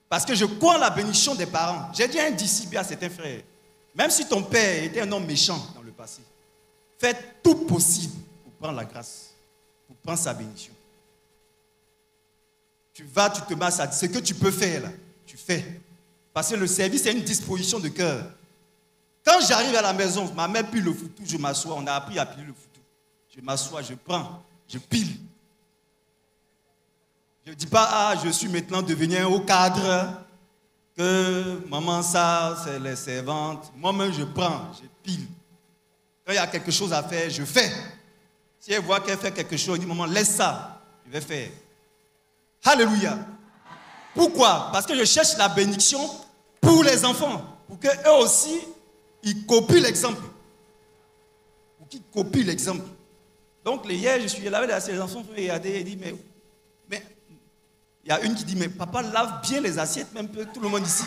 Parce que je crois en la bénédiction des parents. J'ai dit à un disciple, à certains frères, même si ton père était un homme méchant dans le passé, faites tout possible pour prendre la grâce, pour prendre sa bénédiction. Tu vas, tu te masses à ce que tu peux faire là, tu fais. Parce que le service est une disposition de cœur. Quand j'arrive à la maison, ma mère pile le foutou, je m'assois. On a appris à piler le foutou. Je m'assois, je prends, je pile. Je ne dis pas, je suis maintenant devenu un haut cadre, que maman, ça, c'est les servantes. Moi-même, je prends, je pile. Quand il y a quelque chose à faire, je fais. Si elle voit qu'elle fait quelque chose, elle dit, maman, laisse ça, je vais faire. Alléluia. Pourquoi? Parce que je cherche la bénédiction pour les enfants, pour qu'eux aussi, ils copient l'exemple. Pour qu'ils copient l'exemple. Donc, hier, je suis là, les enfants me regarder et disent, mais il y a une qui dit, mais papa lave bien les assiettes, même tout le monde ici.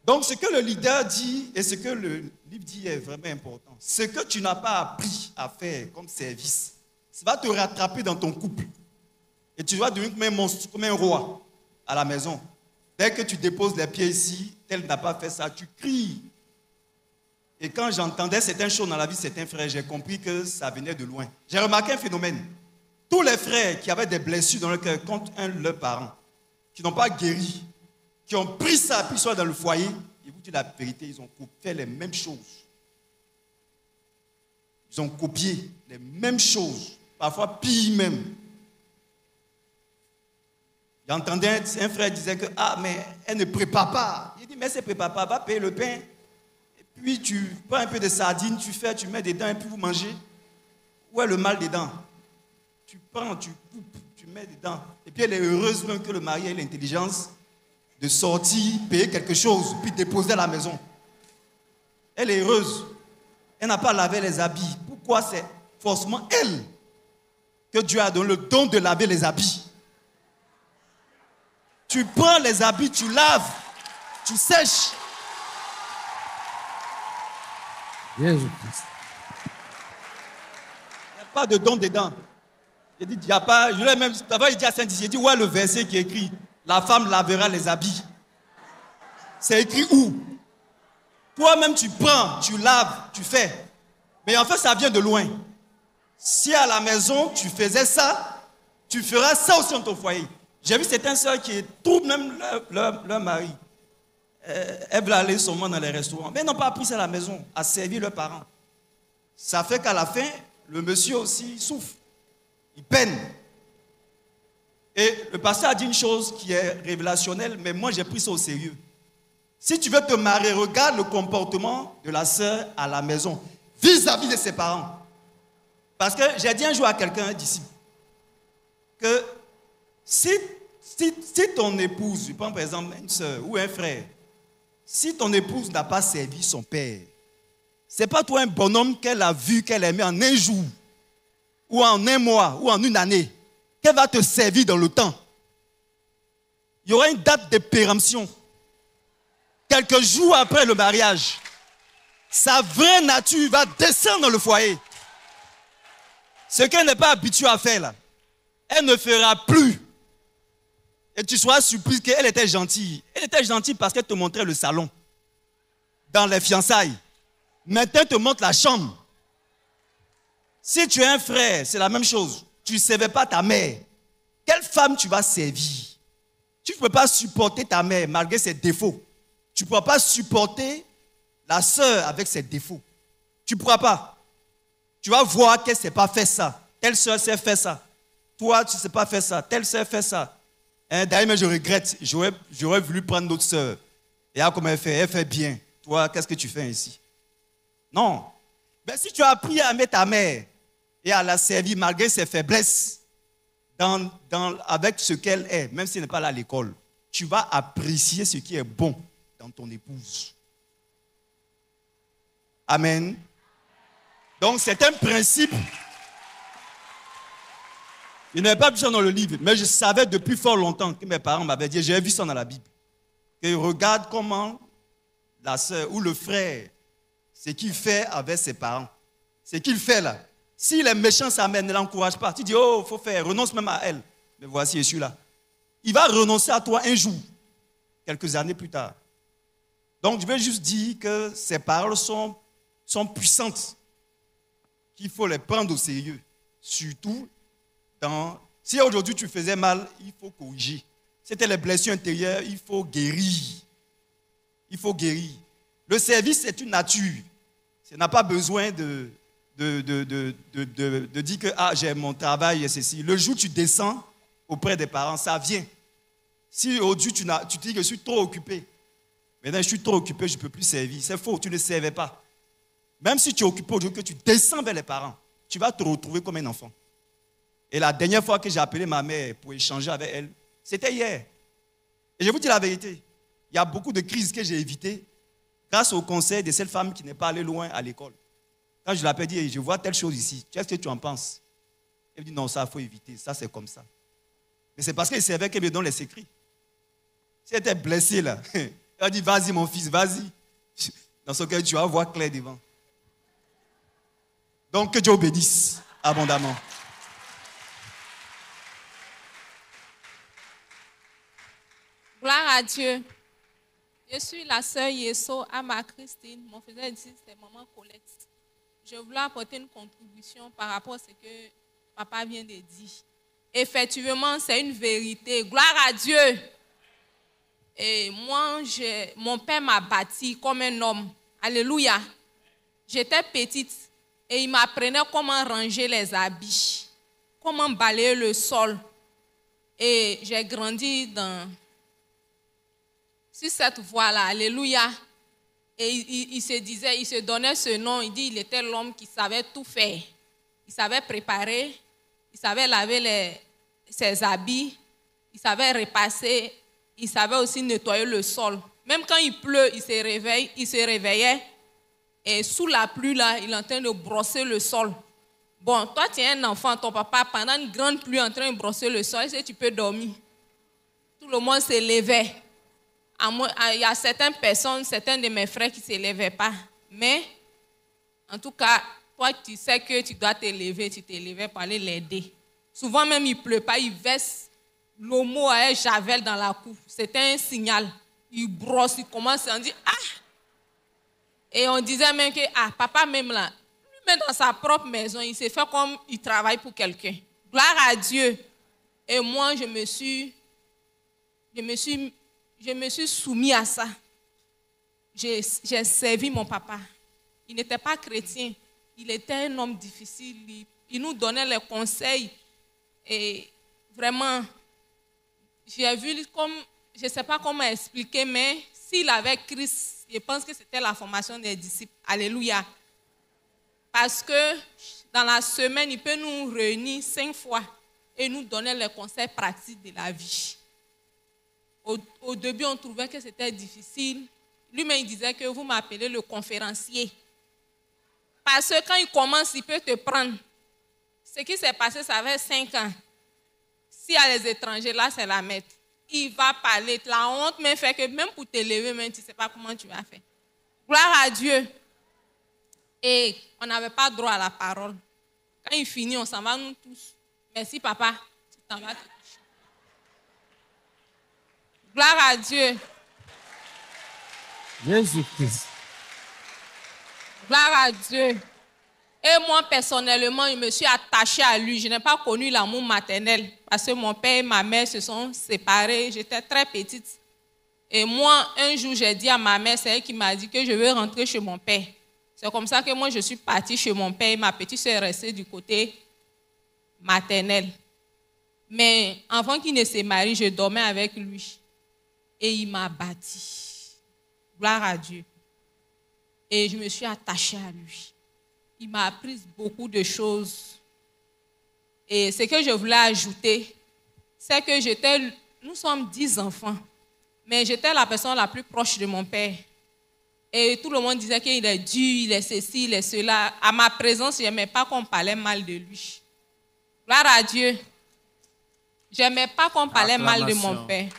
Donc, ce que le leader dit et ce que le livre dit est vraiment important. Ce que tu n'as pas appris à faire comme service, ça va te rattraper dans ton couple. Et tu vas devenir comme un monstre, comme un roi à la maison. Dès que tu déposes les pieds ici, tel n'a pas fait ça, tu cries. Et quand j'entendais certaines choses dans la vie de certains frères, j'ai compris que ça venait de loin. J'ai remarqué un phénomène. Tous les frères qui avaient des blessures dans le cœur contre un de leurs parents, qui n'ont pas guéri, qui ont pris ça, puis soit dans le foyer, et vous dites la vérité, ils ont fait les mêmes choses. Ils ont copié les mêmes choses, parfois pire même. J'entendais un frère disait que, mais elle ne prépare pas. Il dit, mais elle ne prépare pas, va payer le pain. Et puis tu prends un peu de sardines, tu mets dedans et puis vous mangez. Où est le mal dedans? Tu prends, tu coupes, tu mets dedans. Et puis elle est heureuse même que le mari ait l'intelligence de sortir, payer quelque chose, puis déposer à la maison. Elle est heureuse. Elle n'a pas lavé les habits. Pourquoi c'est forcément elle que Dieu a donné le don de laver les habits? Tu prends les habits, tu laves, tu sèches. Jésus-Christ. Il n'y a pas de don dedans. Il dit, il n'y a pas. Je l'ai même. D'abord, il dit à Saint-Dizier, il dit, où est le verset qui est écrit? La femme lavera les habits. C'est écrit où? Toi-même, tu prends, tu laves, tu fais. Mais en fait, ça vient de loin. Si à la maison, tu faisais ça, tu feras ça aussi dans ton foyer. J'ai vu certaines sœurs qui trouvent même leur mari. Elles veulent aller seulement dans les restaurants. Mais elles n'ont pas appris ça à la maison, à servir leurs parents. Ça fait qu'à la fin, le monsieur aussi souffre. Il peine. Et le pasteur a dit une chose qui est révélationnelle, mais moi j'ai pris ça au sérieux. Si tu veux te marier, regarde le comportement de la sœur à la maison, vis-à-vis de ses parents. Parce que j'ai dit un jour à quelqu'un d'ici, que si ton épouse, je prends par exemple une sœur ou un frère, si ton épouse n'a pas servi son père, ce n'est pas toi un bonhomme qu'elle a vu, qu'elle a aimé en un jour, ou en un mois, ou en une année, qu'elle va te servir dans le temps. Il y aura une date de péremption. Quelques jours après le mariage, sa vraie nature va descendre dans le foyer. Ce qu'elle n'est pas habituée à faire là, elle ne fera plus. Et tu seras surpris qu'elle était gentille. Elle était gentille parce qu'elle te montrait le salon. Dans les fiançailles. Maintenant, elle te montre la chambre. Si tu es un frère, c'est la même chose. Tu ne servais pas ta mère. Quelle femme tu vas servir? Tu ne peux pas supporter ta mère malgré ses défauts. Tu ne pourras pas supporter la sœur avec ses défauts. Tu ne pourras pas. Tu vas voir qu'elle ne sait pas faire ça. Telle sœur sait faire ça. Toi, tu ne sais pas faire ça. Telle sœur fait ça. D'ailleurs, je regrette. J'aurais voulu prendre notre sœur. Et là, comment elle fait? Elle fait bien. Toi, qu'est-ce que tu fais ici? Non. Mais si tu as appris à aimer ta mère et à la servir malgré ses faiblesses, avec ce qu'elle est, même si elle n'est pas là à l'école, tu vas apprécier ce qui est bon dans ton épouse. Amen. Donc, c'est un principe. Il n'avait pas vu ça dans le livre, mais je savais depuis fort longtemps que mes parents m'avaient dit, j'ai vu ça dans la Bible, que regarde comment la sœur ou le frère, ce qu'il fait avec ses parents, ce qu'il fait là. S'il est méchant, sa mère ne l'encourage pas. Tu dis, oh, il faut faire, renonce même à elle. Mais voici, je suis là. Il va renoncer à toi un jour, quelques années plus tard. Donc, je vais juste dire que ces paroles sont puissantes, qu'il faut les prendre au sérieux. Surtout, si aujourd'hui tu faisais mal, il faut corriger. C'était les blessures intérieures, il faut guérir. Il faut guérir. Le service, c'est une nature. Ça n'a pas besoin de dire que j'ai mon travail et ceci. Le jour où tu descends auprès des parents, ça vient. Si aujourd'hui tu dis que je suis trop occupé, maintenant je suis trop occupé, je ne peux plus servir. C'est faux, tu ne servais pas. Même si tu es occupé aujourd'hui, que tu descends vers les parents, tu vas te retrouver comme un enfant. Et la dernière fois que j'ai appelé ma mère pour échanger avec elle, c'était hier. Et je vous dis la vérité, il y a beaucoup de crises que j'ai évitées grâce au conseil de cette femme qui n'est pas allée loin à l'école. Quand je l'appelle, je dis, je vois telle chose ici, qu'est-ce que tu en penses? Elle me dit, non, ça, il faut éviter, ça, c'est comme ça. Mais c'est parce qu'elle savait qu'elle me donne les secrets. Si elle était blessée, là, elle a dit, vas-y, mon fils, vas-y. Dans ce cas, tu vas voir clair devant. Donc, que Dieu bénisse abondamment. Gloire à Dieu. Je suis la sœur Yeso Ama Christine. Mon frère ici, c'est maman Colette. Je voulais apporter une contribution par rapport à ce que papa vient de dire. Effectivement, c'est une vérité. Gloire à Dieu. Et moi, mon père m'a bâti comme un homme. Alléluia. J'étais petite et il m'apprenait comment ranger les habits, comment balayer le sol. Et j'ai grandi sur cette voie-là. Alléluia. Et il se donnait ce nom. Il dit qu'il était l'homme qui savait tout faire. Il savait préparer, il savait laver ses habits, il savait repasser, il savait aussi nettoyer le sol. Même quand il pleut, il se réveillait et sous la pluie, là, il est en train de brosser le sol. Bon, toi, tu es un enfant, ton papa, pendant une grande pluie, en train de brosser le sol, est-ce que tu peux dormir? Tout le monde se levait. Il y a certaines personnes, certains de mes frères qui ne se levaient pas. Mais, en tout cas, toi, tu sais que tu dois te lever, tu te levais pour aller l'aider. Souvent même, il ne pleut pas, il verse l'homo à un javel dans la cour. C'était un signal. Il brosse, il commence à dire « Ah !» Et on disait même que « Ah, papa même là, lui-même dans sa propre maison, il s'est fait comme il travaille pour quelqu'un. » Gloire à Dieu. Et moi, je me suis soumis à ça. J'ai servi mon papa. Il n'était pas chrétien. Il était un homme difficile. Il nous donnait les conseils. Et vraiment, j'ai vu comme, je ne sais pas comment expliquer, mais s'il avait Christ, je pense que c'était la formation des disciples. Alléluia. Parce que dans la semaine, il peut nous réunir 5 fois et nous donner les conseils pratiques de la vie. Au début, on trouvait que c'était difficile. Lui-même, il disait que vous m'appelez le conférencier. Parce que quand il commence, il peut te prendre. Ce qui s'est passé, ça fait 5 ans. S'il y a les étrangers, là, c'est la maître. Il va parler. La honte même fait que même pour te lever, même, tu ne sais pas comment tu vas faire. Gloire à Dieu. Et on n'avait pas droit à la parole. Quand il finit, on s'en va nous tous. Merci, papa. Tu t'en vas te coucher. Gloire à Dieu. Jésus-Christ. Gloire à Dieu. Et moi, personnellement, je me suis attachée à lui. Je n'ai pas connu l'amour maternel parce que mon père et ma mère se sont séparés. J'étais très petite. Et moi, un jour, j'ai dit à ma mère, c'est elle qui m'a dit que je veux rentrer chez mon père. C'est comme ça que moi, je suis partie chez mon père et ma petite soeur est restée du côté maternel. Mais avant qu'il ne se marie, je dormais avec lui. Et il m'a bâti. Gloire à Dieu. Et je me suis attachée à lui. Il m'a appris beaucoup de choses. Et ce que je voulais ajouter, c'est que nous sommes 10 enfants, mais j'étais la personne la plus proche de mon père. Et tout le monde disait qu'il est dur, il est ceci, il est cela. À ma présence, je n'aimais pas qu'on parlait mal de lui. Gloire à Dieu. Je n'aimais pas qu'on parlait mal de mon père.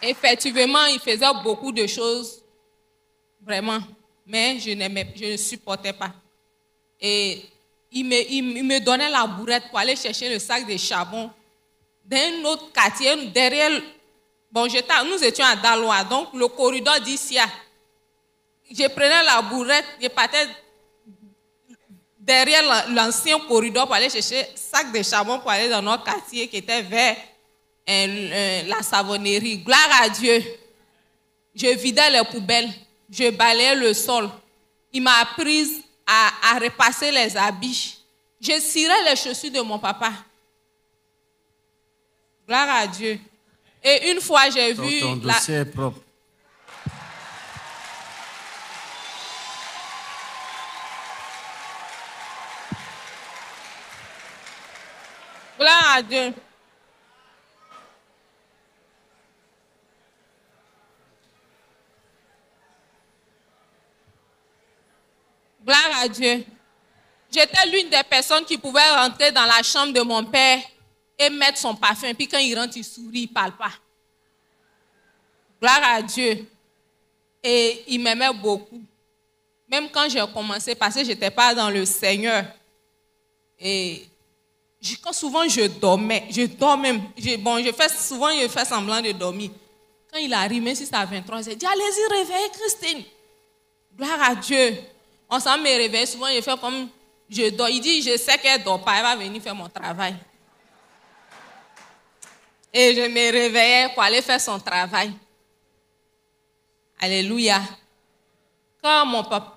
Effectivement, il faisait beaucoup de choses. Vraiment, mais je ne supportais pas. Et il me donnait la bourrette pour aller chercher le sac de charbon dans un autre quartier, derrière. Bon, nous étions à Daloa, donc le corridor d'ici. Je prenais la bourrette, je partais derrière l'ancien corridor pour aller chercher le sac de charbon pour aller dans notre quartier qui était vers la savonnerie. Gloire à Dieu. Je vidais les poubelles. Je balayais le sol. Il m'a appris à repasser les habits. Je cirais les chaussures de mon papa. Gloire à Dieu. Et une fois, j'ai vu... Ton dossier est propre. à Dieu. Gloire à Dieu. J'étais l'une des personnes qui pouvait rentrer dans la chambre de mon père et mettre son parfum. Puis quand il rentre, il sourit, il ne parle pas. Gloire à Dieu. Et il m'aimait beaucoup. Même quand j'ai commencé, parce que je n'étais pas dans le Seigneur. Et quand souvent je dormais, souvent je fais semblant de dormir. Quand il arrive, même si c'est à 23h, il dit, allez-y, réveillez Christine. Gloire à Dieu. On s'en me réveille, souvent je fais comme je dors. Il dit, je sais qu'elle ne dort pas, elle va venir faire mon travail. Et je me réveillais pour aller faire son travail. Alléluia. Quand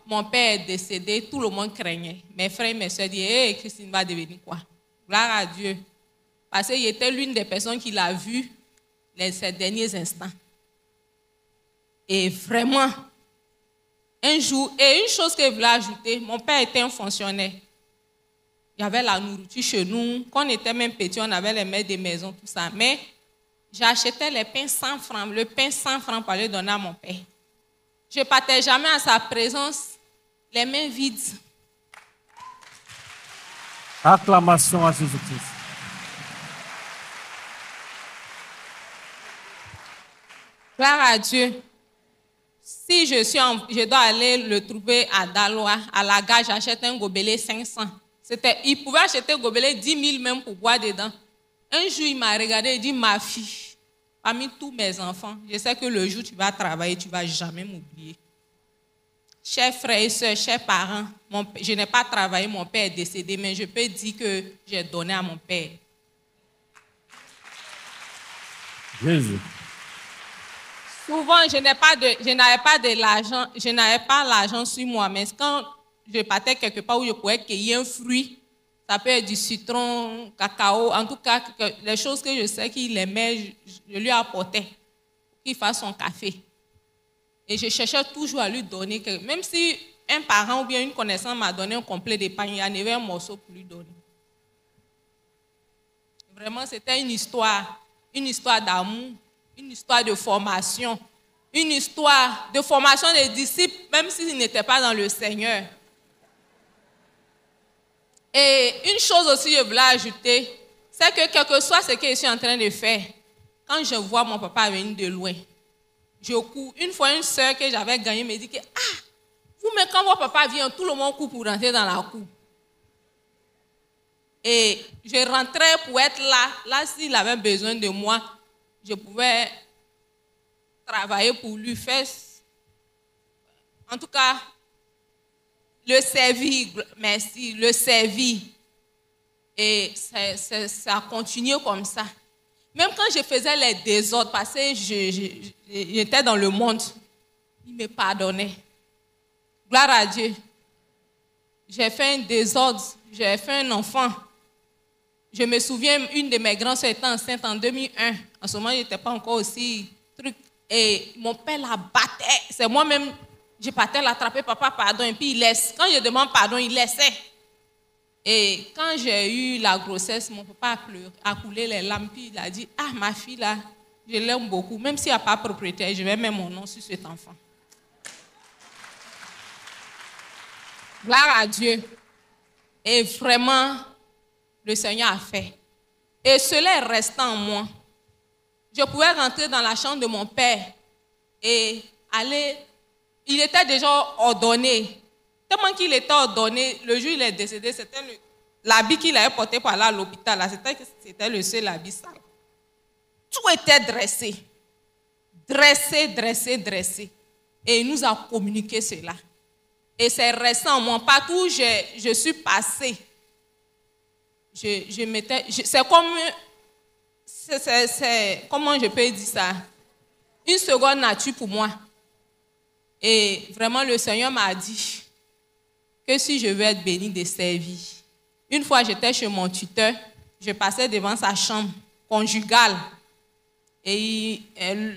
mon père est décédé, tout le monde craignait. Mes frères et mes soeurs disaient, hey, Christine va devenir quoi? Gloire à Dieu. Parce qu'il était l'une des personnes qui l'a vu ces derniers instants. Et vraiment, un jour, et une chose que je voulais ajouter, mon père était un fonctionnaire. Il y avait la nourriture chez nous. Quand on était même petit, on avait les mères des maisons, tout ça. Mais j'achetais les pains 100 francs, le pain 100 francs pour aller donner à mon père. Je ne partais jamais à sa présence les mains vides. Acclamation à Jésus-Christ. Gloire à Dieu. Si je dois aller le trouver à Daloa, à la gare, j'achète un gobelet 500. Il pouvait acheter un gobelet 10 000 même pour boire dedans. Un jour, il m'a regardé et dit, ma fille, parmi tous mes enfants, je sais que le jour où tu vas travailler, tu ne vas jamais m'oublier. Chers frères et sœurs, chers parents, je n'ai pas travaillé, mon père est décédé, mais je peux dire que j'ai donné à mon père. Jésus. Souvent, je n'avais pas l'argent sur moi, mais quand je partais quelque part où je pouvais cueillir un fruit, ça peut être du citron, cacao, en tout cas, les choses que je sais qu'il aimait, je lui apportais pour qu'il fasse son café. Et je cherchais toujours à lui donner, même si un parent ou bien une connaissance m'a donné un complet d'épargne, il y en avait un morceau pour lui donner. Vraiment, c'était une histoire d'amour, une histoire de formation, une histoire de formation des disciples, même s'ils n'étaient pas dans le Seigneur. Et une chose aussi que je voulais ajouter, c'est que quel que soit ce que je suis en train de faire, quand je vois mon papa venir de loin, je cours. Une fois, une soeur que j'avais gagnée me dit que, vous, mais quand votre papa vient, tout le monde court pour rentrer dans la cour. Et je rentrais pour être là. Là, s'il avait besoin de moi, je pouvais travailler pour lui faire. En tout cas, le servir, merci, le servir. Et ça a continué comme ça. Même quand je faisais les désordres, parce que j'étais dans le monde, il me pardonnait. Gloire à Dieu. J'ai fait un désordre, j'ai fait un enfant. Je me souviens, une de mes grandes soeurs était enceinte en 2001. En ce moment, je n'étais pas encore aussi truc. Et mon père la battait. C'est moi-même, je partais l'attraper, papa, pardon, et puis il laisse. Quand je demande pardon, il laissait. Et quand j'ai eu la grossesse, mon papa a coulé les larmes, puis il a dit, ma fille là, je l'aime beaucoup. Même s'il n'y a pas propriétaire, je vais mettre mon nom sur cet enfant. Gloire à Dieu. Et vraiment, le Seigneur a fait. Et cela est resté en moi. Je pouvais rentrer dans la chambre de mon père et aller. Il était déjà ordonné. Tellement qu'il était ordonné, le jour où il est décédé, c'était l'habit qu'il avait porté pour aller à l'hôpital. C'était le seul habit sale. Tout était dressé. Dressé. Et il nous a communiqué cela. Et c'est resté en moi. Partout où je suis passée, c'est comme, comment je peux dire ça? Une seconde nature pour moi. Et vraiment, le Seigneur m'a dit que si je veux être béni de servir. Une fois, j'étais chez mon tuteur, je passais devant sa chambre conjugale. Et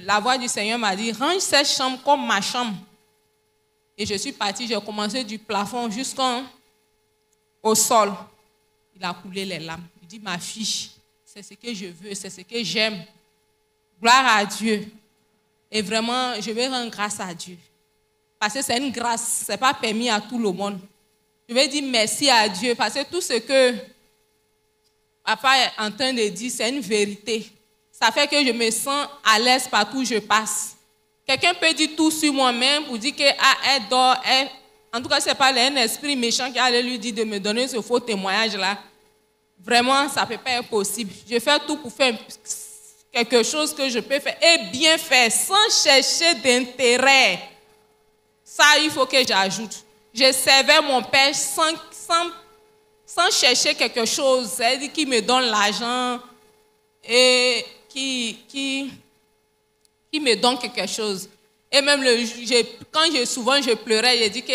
la voix du Seigneur m'a dit, range cette chambre comme ma chambre. Et je suis partie, j'ai commencé du plafond jusqu'au sol. Il a coulé les larmes. Il dit, ma fille, c'est ce que je veux, c'est ce que j'aime. Gloire à Dieu. Et vraiment, je vais rendre grâce à Dieu. Parce que c'est une grâce, ce n'est pas permis à tout le monde. Je vais dire merci à Dieu parce que tout ce que papa est en train de dire, c'est une vérité. Ça fait que je me sens à l'aise partout où je passe. Quelqu'un peut dire tout sur moi-même pour dire qu'elle dort. En tout cas, ce n'est pas un esprit méchant qui allait lui dire de me donner ce faux témoignage-là. Vraiment, ça ne peut pas être possible. Je fais tout pour faire quelque chose que je peux faire et bien faire sans chercher d'intérêt. Ça, il faut que j'ajoute. Je servais mon père sans chercher quelque chose. C'est-à-dire qu'il me donne l'argent et qui me donne quelque chose. Et même quand souvent je pleurais, je dis que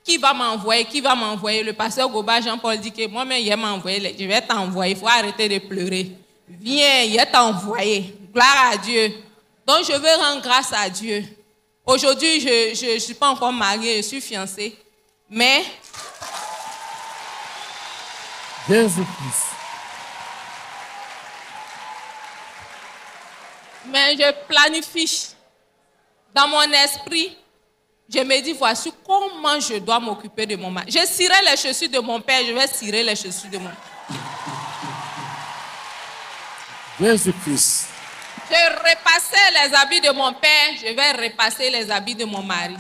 qui va m'envoyer? Le pasteur Goba Jean-Paul dit que moi-même, il m'a envoyé, je vais t'envoyer, il faut arrêter de pleurer. Viens, il est envoyé. Gloire à Dieu. Donc, je veux rendre grâce à Dieu. Aujourd'hui, je ne suis pas encore mariée, je suis fiancée. Mais Jésus-Christ. Mais je planifie. Dans mon esprit, je me dis, voici comment je dois m'occuper de mon mari. Je cirerai les chaussures de mon père, je vais cirer les chaussures de mon père. Jésus-Christ. Je repassais les habits de mon père, je vais repasser les habits de mon mari.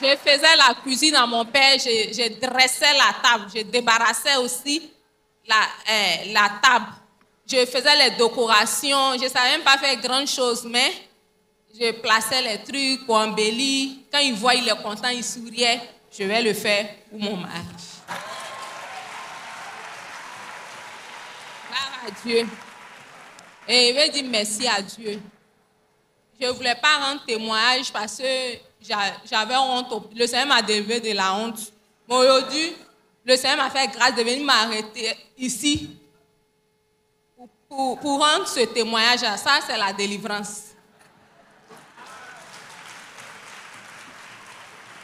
Je faisais la cuisine à mon père, je dressais la table, je débarrassais aussi la table. Je faisais les décorations, je ne savais même pas faire grand chose, mais je plaçais les trucs pour embellir. Quand il voit, il est content, il souriait. Je vais le faire pour mon mari. Gloire à Dieu. Et je vais dire merci à Dieu. Je ne voulais pas rendre témoignage parce que j'avais honte. Le Seigneur m'a délivré de la honte. Mais aujourd'hui, le Seigneur m'a fait grâce de venir m'arrêter ici pour rendre ce témoignage. Ça, c'est la délivrance.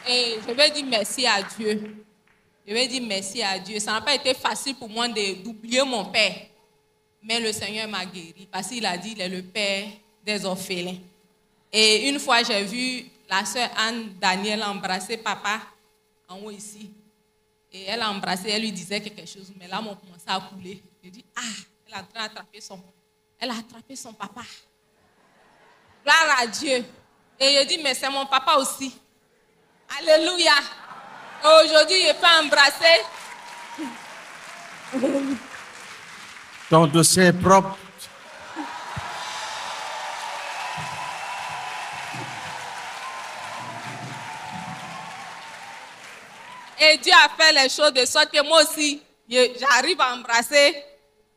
Et je vais dire merci à Dieu. Je vais dire merci à Dieu. Ça n'a pas été facile pour moi d'oublier mon père. Mais le Seigneur m'a guéri parce qu'il a dit qu'il est le père des orphelins. Et une fois, j'ai vu la sœur Anne Daniel embrasser papa en haut ici. Et elle a embrassé, elle lui disait quelque chose. Mais là, on commençait à couler. J'ai dit, elle a attrapé son papa. Gloire à Dieu. Et je dis, mais c'est mon papa aussi. Alléluia. Et aujourd'hui, je peux embrasser. Ton dossier est propre. Et Dieu a fait les choses de sorte que moi aussi, j'arrive à embrasser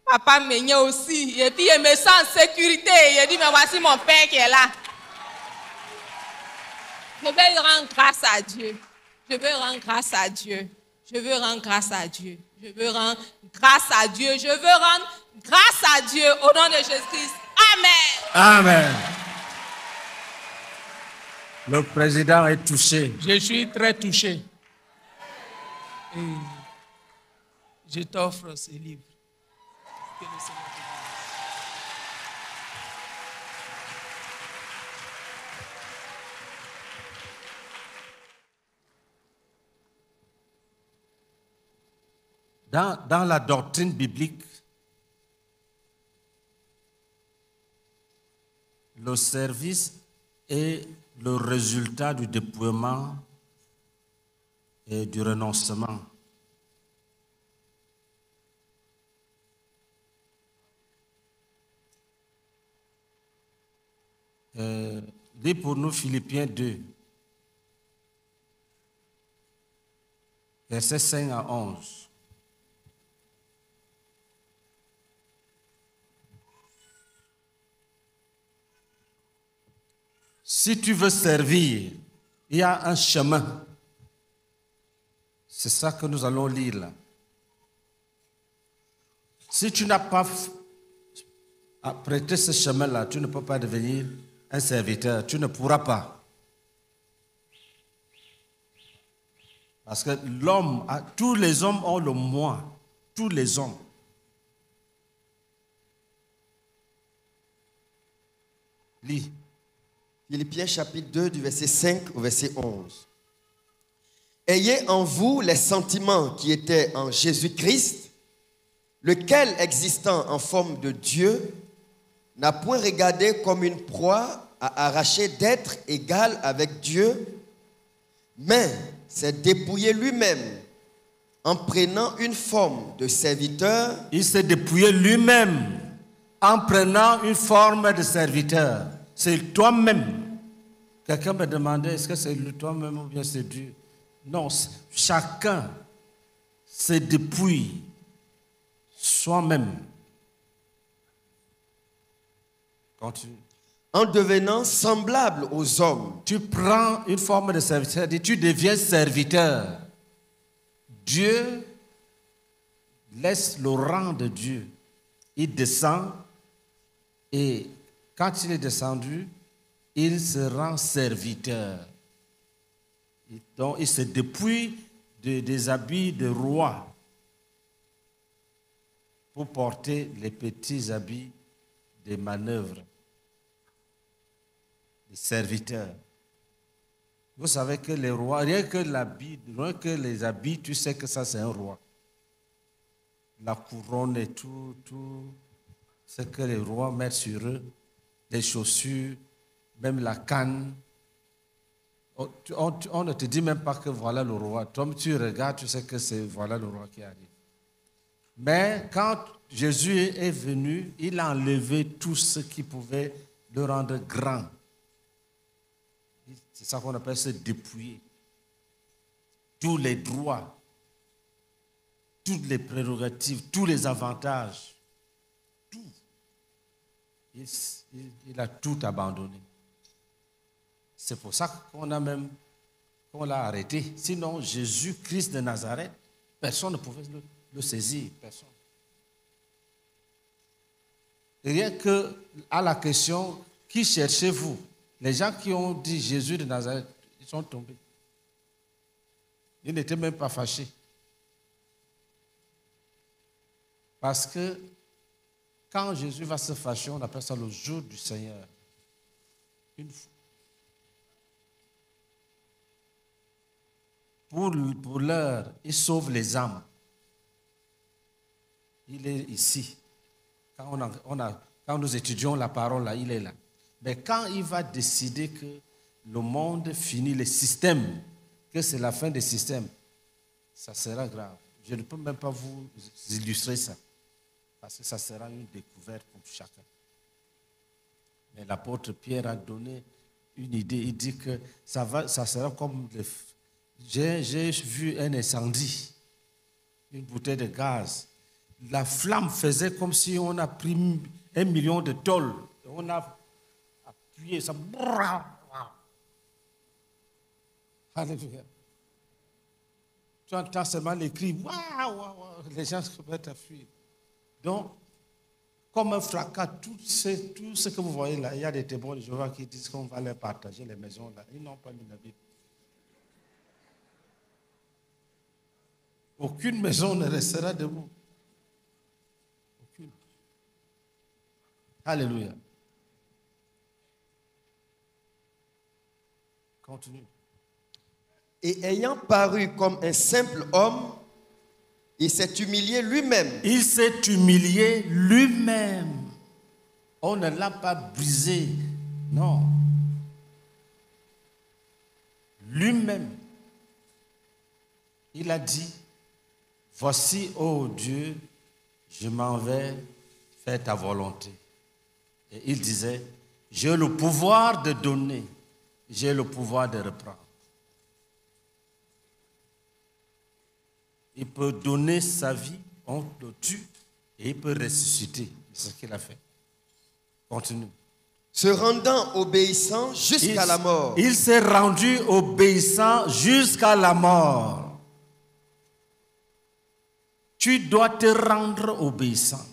papa Meignet aussi. Et puis, je me sens en sécurité. Je dis, mais voici mon père qui est là. Je vais rendre grâce à Dieu. Je veux rendre grâce à Dieu. Je veux rendre grâce à Dieu. Je veux rendre grâce à Dieu. Je veux rendre grâce à Dieu au nom de Jésus-Christ. Amen. Amen. Le président est touché. Je suis très touché. Et je t'offre ce livre. Que le Seigneur te bénisse. Dans la doctrine biblique, le service est le résultat du dépouillement et du renoncement. Lis pour nous Philippiens 2, versets 5 à 11. Si tu veux servir, il y a un chemin. C'est ça que nous allons lire là. Si tu n'as pas prêté ce chemin-là, tu ne peux pas devenir un serviteur. Tu ne pourras pas. Parce que tous les hommes ont le moi. Tous les hommes Lis. Philippiens chapitre 2 du verset 5 au verset 11. Ayez en vous les sentiments qui étaient en Jésus-Christ, lequel, existant en forme de Dieu, n'a point regardé comme une proie à arracher d'être égal avec Dieu, mais s'est dépouillé lui-même en prenant une forme de serviteur. Il s'est dépouillé lui-même en prenant une forme de serviteur. C'est toi-même. Quelqu'un me demandait, est-ce que c'est toi-même ou bien c'est Dieu? Non, chacun se dépouille soi-même. Continue. En devenant semblable aux hommes. Tu prends une forme de serviteur et tu deviens serviteur. Dieu laisse le rang de Dieu. Il descend et quand il est descendu, il se rend serviteur. Donc il se dépouille des habits de roi pour porter les petits habits des manœuvres, des serviteurs. Vous savez que les rois, rien que les habits, tu sais que ça c'est un roi. La couronne et tout ce que les rois mettent sur eux, les chaussures, même la canne. On ne te dit même pas que voilà le roi. Toi, tu regardes, tu sais que c'est voilà le roi qui arrive. Mais quand Jésus est venu, il a enlevé tout ce qui pouvait le rendre grand. C'est ça qu'on appelle se dépouiller. Tous les droits, toutes les prérogatives, tous les avantages, tout. Il a tout abandonné. C'est pour ça qu'on l'a arrêté. Sinon, Jésus-Christ de Nazareth, personne ne pouvait le saisir. Personne. Rien que à la question, qui cherchez-vous? Les gens qui ont dit Jésus de Nazareth, ils sont tombés. Ils n'étaient même pas fâchés. Parce que quand Jésus va se fâcher, on appelle ça le jour du Seigneur. Une fois. Pour l'heure, il sauve les âmes. Il est ici. Quand nous étudions la parole, là, il est là. Mais quand il va décider que le monde finit, le système, que c'est la fin des systèmes, ça sera grave. Je ne peux même pas vous illustrer ça, parce que ça sera une découverte pour chacun. Mais l'apôtre Pierre a donné une idée. Il dit que ça sera comme... J'ai vu un incendie, une bouteille de gaz. La flamme faisait comme si on a pris 1 million de tôles. On a appuyé ça. Alléluia. Tu entends seulement les cris. Les gens se mettent à fuir. Donc, comme un fracas, tout ce que vous voyez là, il y a des témoins de Jéhovah qui disent qu'on va leur partager les maisons là. Ils n'ont pas mis la Bible. Aucune maison ne restera debout. Aucune. Alléluia. Continue. Et ayant paru comme un simple homme, il s'est humilié lui-même. Il s'est humilié lui-même. On ne l'a pas brisé. Non. Lui-même. Il a dit, voici, ô Dieu, je m'en vais faire ta volonté. Et il disait, j'ai le pouvoir de donner, j'ai le pouvoir de reprendre. Il peut donner sa vie, on le tue, et il peut ressusciter. C'est ce qu'il a fait. Continue. Se rendant obéissant jusqu'à la mort. Il s'est rendu obéissant jusqu'à la mort. Tu dois te rendre obéissant.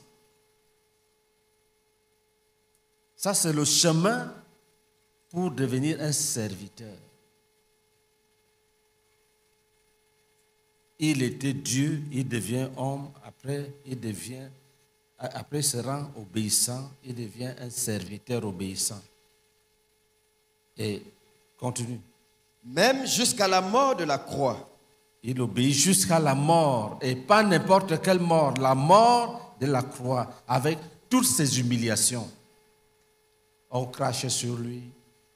Ça, c'est le chemin pour devenir un serviteur. Il était Dieu, il devient homme, après il se rend obéissant, il devient un serviteur obéissant. Et continue. Même jusqu'à la mort de la croix. Il obéit jusqu'à la mort, et pas n'importe quelle mort, la mort de la croix, avec toutes ses humiliations. On crache sur lui,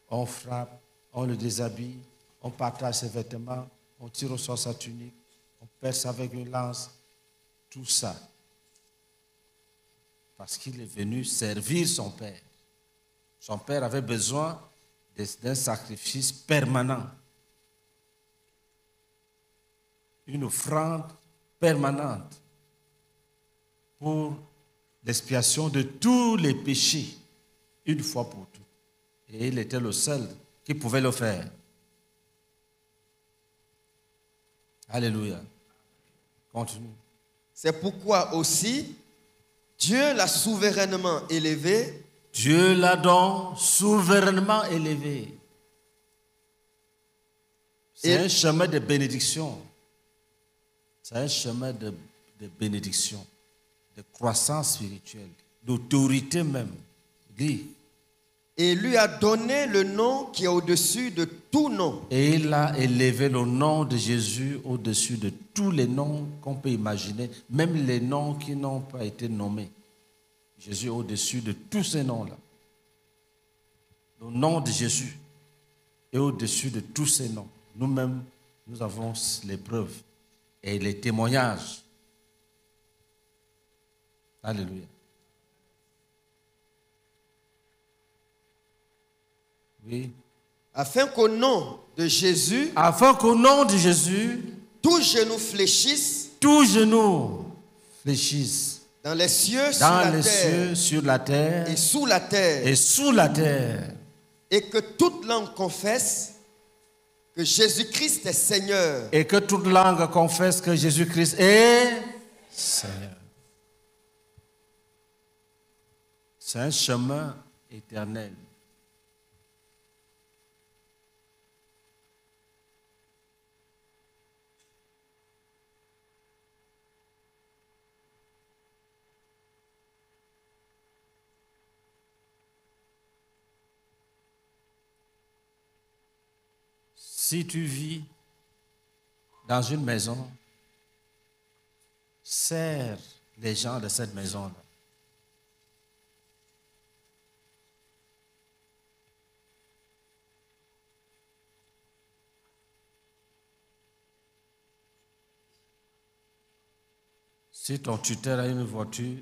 on frappe, on le déshabille, on partage ses vêtements, on tire au sort sa tunique, on perce avec une lance, tout ça. Parce qu'il est venu servir son Père. Son Père avait besoin d'un sacrifice permanent. Une offrande permanente pour l'expiation de tous les péchés, une fois pour toutes. Et il était le seul qui pouvait le faire. Alléluia. Continue. C'est pourquoi aussi, Dieu l'a souverainement élevé. Dieu l'a donc souverainement élevé. C'est un chemin de bénédiction. C'est un chemin de bénédiction, de croissance spirituelle, d'autorité même. Dis. Et lui a donné le nom qui est au-dessus de tout nom. Et il a élevé le nom de Jésus au-dessus de tous les noms qu'on peut imaginer, même les noms qui n'ont pas été nommés. Jésus est au-dessus de tous ces noms-là. Le nom de Jésus est au-dessus de tous ces noms. Nous-mêmes, nous avons les preuves et les témoignages. Alléluia. Oui. Afin qu'au nom de Jésus, tout genou fléchisse, dans les cieux, sur la terre, et sous la terre, et que toute langue confesse que Jésus-Christ est Seigneur. Et que toute langue confesse que Jésus-Christ est Seigneur. C'est un chemin éternel. Si tu vis dans une maison, sers les gens de cette maison-là. Si ton tuteur a une voiture,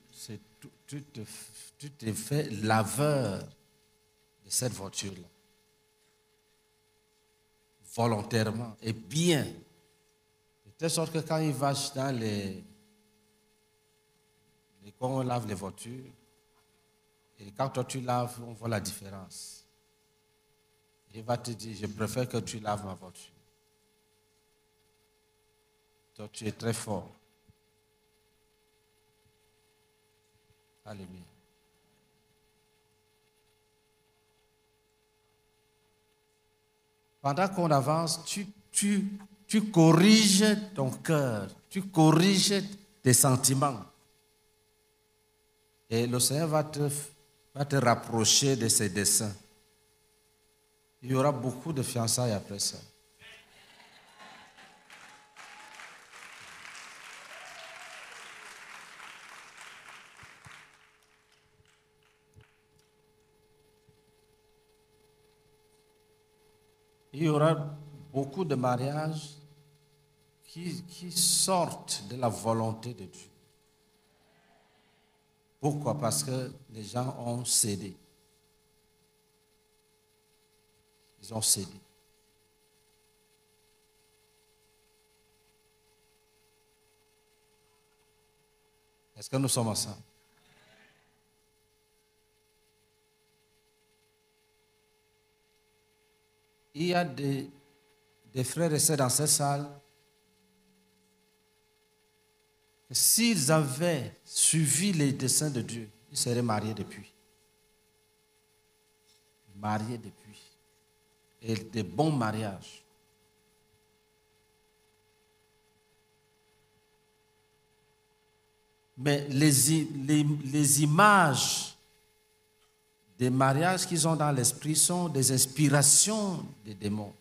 tu te fais laveur de cette voiture-là. Volontairement et bien. De telle sorte que quand il va dans quand on lave les voitures, et quand toi tu laves, on voit la différence. Il va te dire, je préfère que tu laves ma voiture. Toi, tu es très fort. Alléluia. Pendant qu'on avance, tu corriges ton cœur, tu corriges tes sentiments. Et le Seigneur va te rapprocher de ses desseins. Il y aura beaucoup de fiançailles après ça. Il y aura beaucoup de mariages qui sortent de la volonté de Dieu. Pourquoi? Parce que les gens ont cédé. Ils ont cédé. Est-ce que nous sommes ensemble? Il y a des frères et sœurs dans cette salle, s'ils avaient suivi les desseins de Dieu, ils seraient mariés depuis. Mariés depuis. Et des bons mariages. Mais les images des mariages qu'ils ont dans l'esprit sont des inspirations des démons.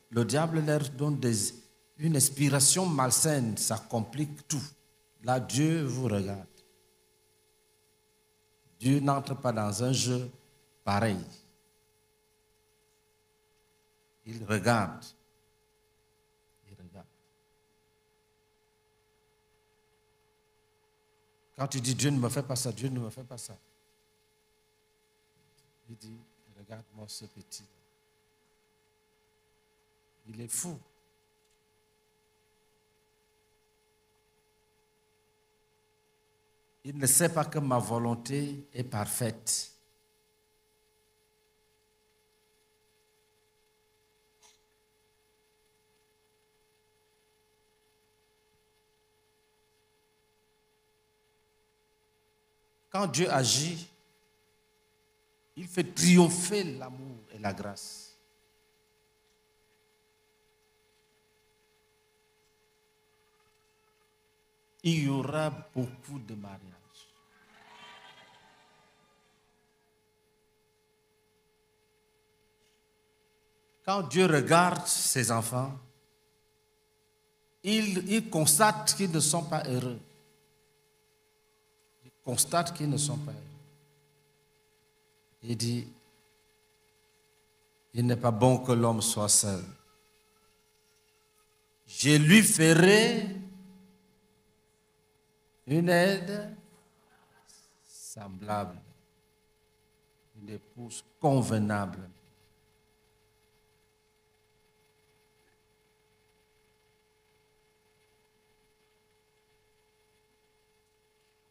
Le diable leur donne une inspiration malsaine, ça complique tout. Là, Dieu vous regarde. Dieu n'entre pas dans un jeu pareil. Il regarde. Il regarde. Quand tu dis Dieu ne me fait pas ça, Dieu ne me fait pas ça. Il dit, regarde-moi ce petit. Il est fou. Il ne sait pas que ma volonté est parfaite. Quand Dieu agit, il fait triompher l'amour et la grâce. Il y aura beaucoup de mariages. Quand Dieu regarde ses enfants, il constate qu'ils ne sont pas heureux. Il constate qu'ils ne sont pas heureux. Il dit, il n'est pas bon que l'homme soit seul. Je lui ferai une aide semblable, une épouse convenable.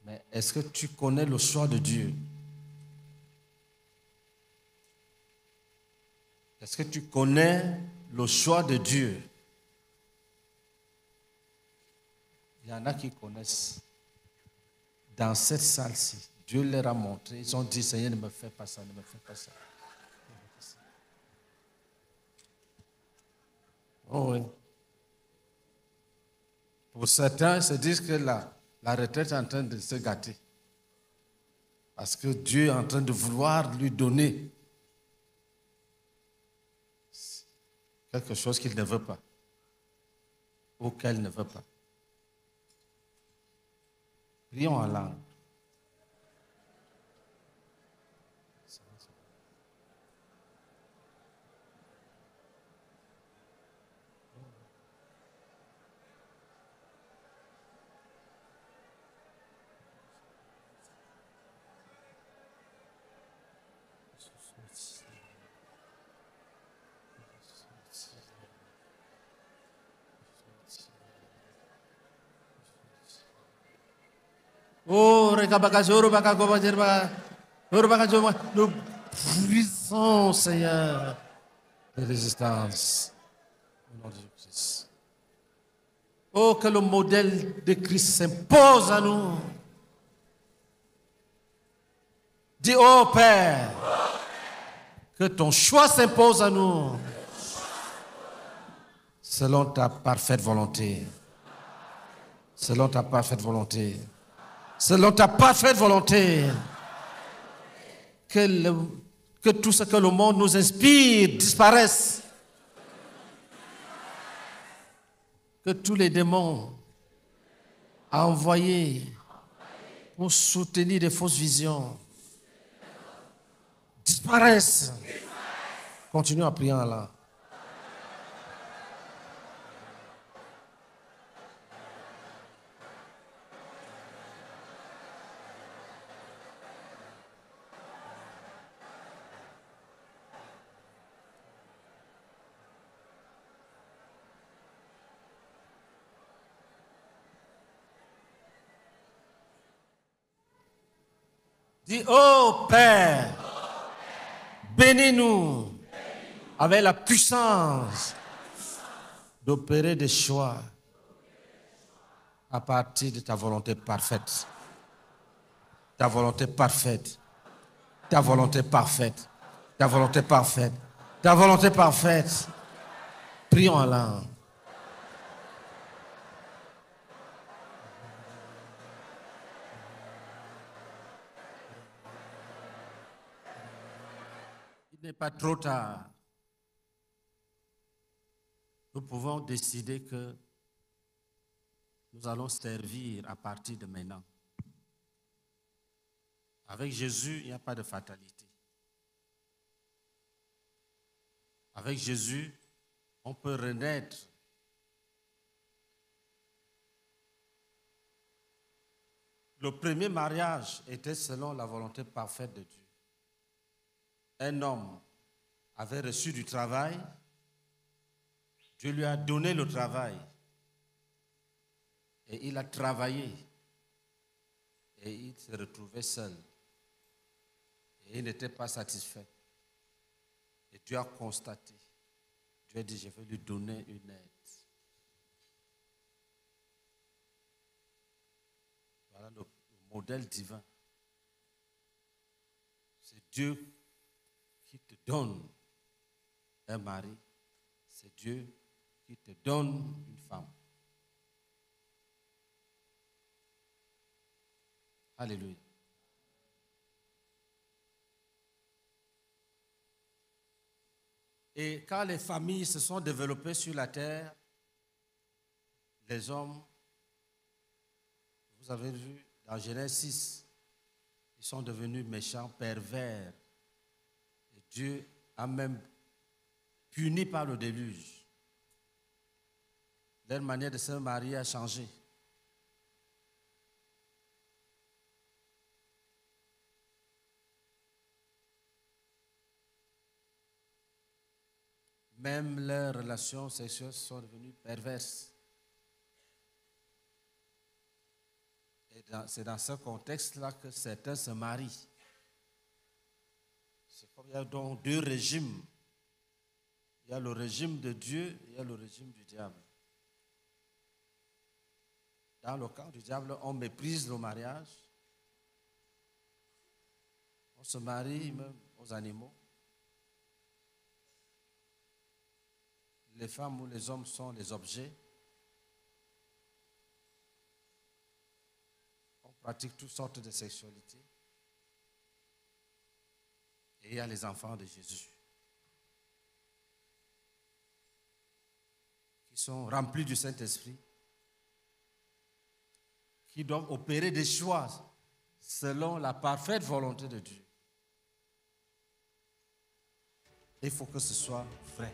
Mais est-ce que tu connais le choix de Dieu? Est-ce que tu connais le choix de Dieu? Il y en a qui connaissent. Dans cette salle-ci, Dieu leur a montré. Ils ont dit, Seigneur, ne me fais pas ça, ne me fais pas ça. Oh oui. Pour certains, ils se disent que la retraite est en train de se gâter. Parce que Dieu est en train de vouloir lui donner quelque chose qu'il ne veut pas, ou qu'elle ne veut pas. Prions en langue. Oh, nous brisons, Seigneur, les résistances. Au nom de Jésus. Oh, que le modèle de Christ s'impose à nous. Dis, oh Père, que ton choix s'impose à nous. Selon ta parfaite volonté. Selon ta parfaite volonté. Selon ta parfaite volonté. Que tout ce que le monde nous inspire disparaisse. Que tous les démons envoyés pour soutenir des fausses visions disparaissent. Continuons à prier en langue. Dis, oh Père, bénis-nous avec la puissance d'opérer des choix à partir de ta volonté parfaite. Ta volonté parfaite. Ta volonté parfaite. Ta volonté parfaite. Ta volonté parfaite. Prions en langue. n'est pas trop tard. Nous pouvons décider que nous allons servir à partir de maintenant. Avec Jésus, il n'y a pas de fatalité. Avec Jésus, on peut renaître. Le premier mariage était selon la volonté parfaite de Dieu. Un homme avait reçu du travail, Dieu lui a donné le travail et il a travaillé et il se retrouvait seul et il n'était pas satisfait. Et Dieu a constaté, Dieu a dit, je vais lui donner une aide. Voilà le modèle divin. C'est Dieu qui te donne un mari. C'est Dieu qui te donne une femme. Alléluia. Et quand les familles se sont développées sur la terre, les hommes, vous avez vu dans Genèse 6, ils sont devenus méchants, pervers. Et Dieu a même puni par le déluge. Leur manière de se marier a changé. Même leurs relations sexuelles sont devenues perverses. Et c'est dans ce contexte-là que certains se marient. C'est comme il y a donc deux régimes. Il y a le régime de Dieu et il y a le régime du diable. Dans le camp du diable, on méprise le mariage. On se marie même aux animaux. Les femmes ou les hommes sont les objets. On pratique toutes sortes de sexualité. Et il y a les enfants de Jésus qui sont remplis du Saint-Esprit, qui doivent opérer des choix selon la parfaite volonté de Dieu. Il faut que ce soit vrai.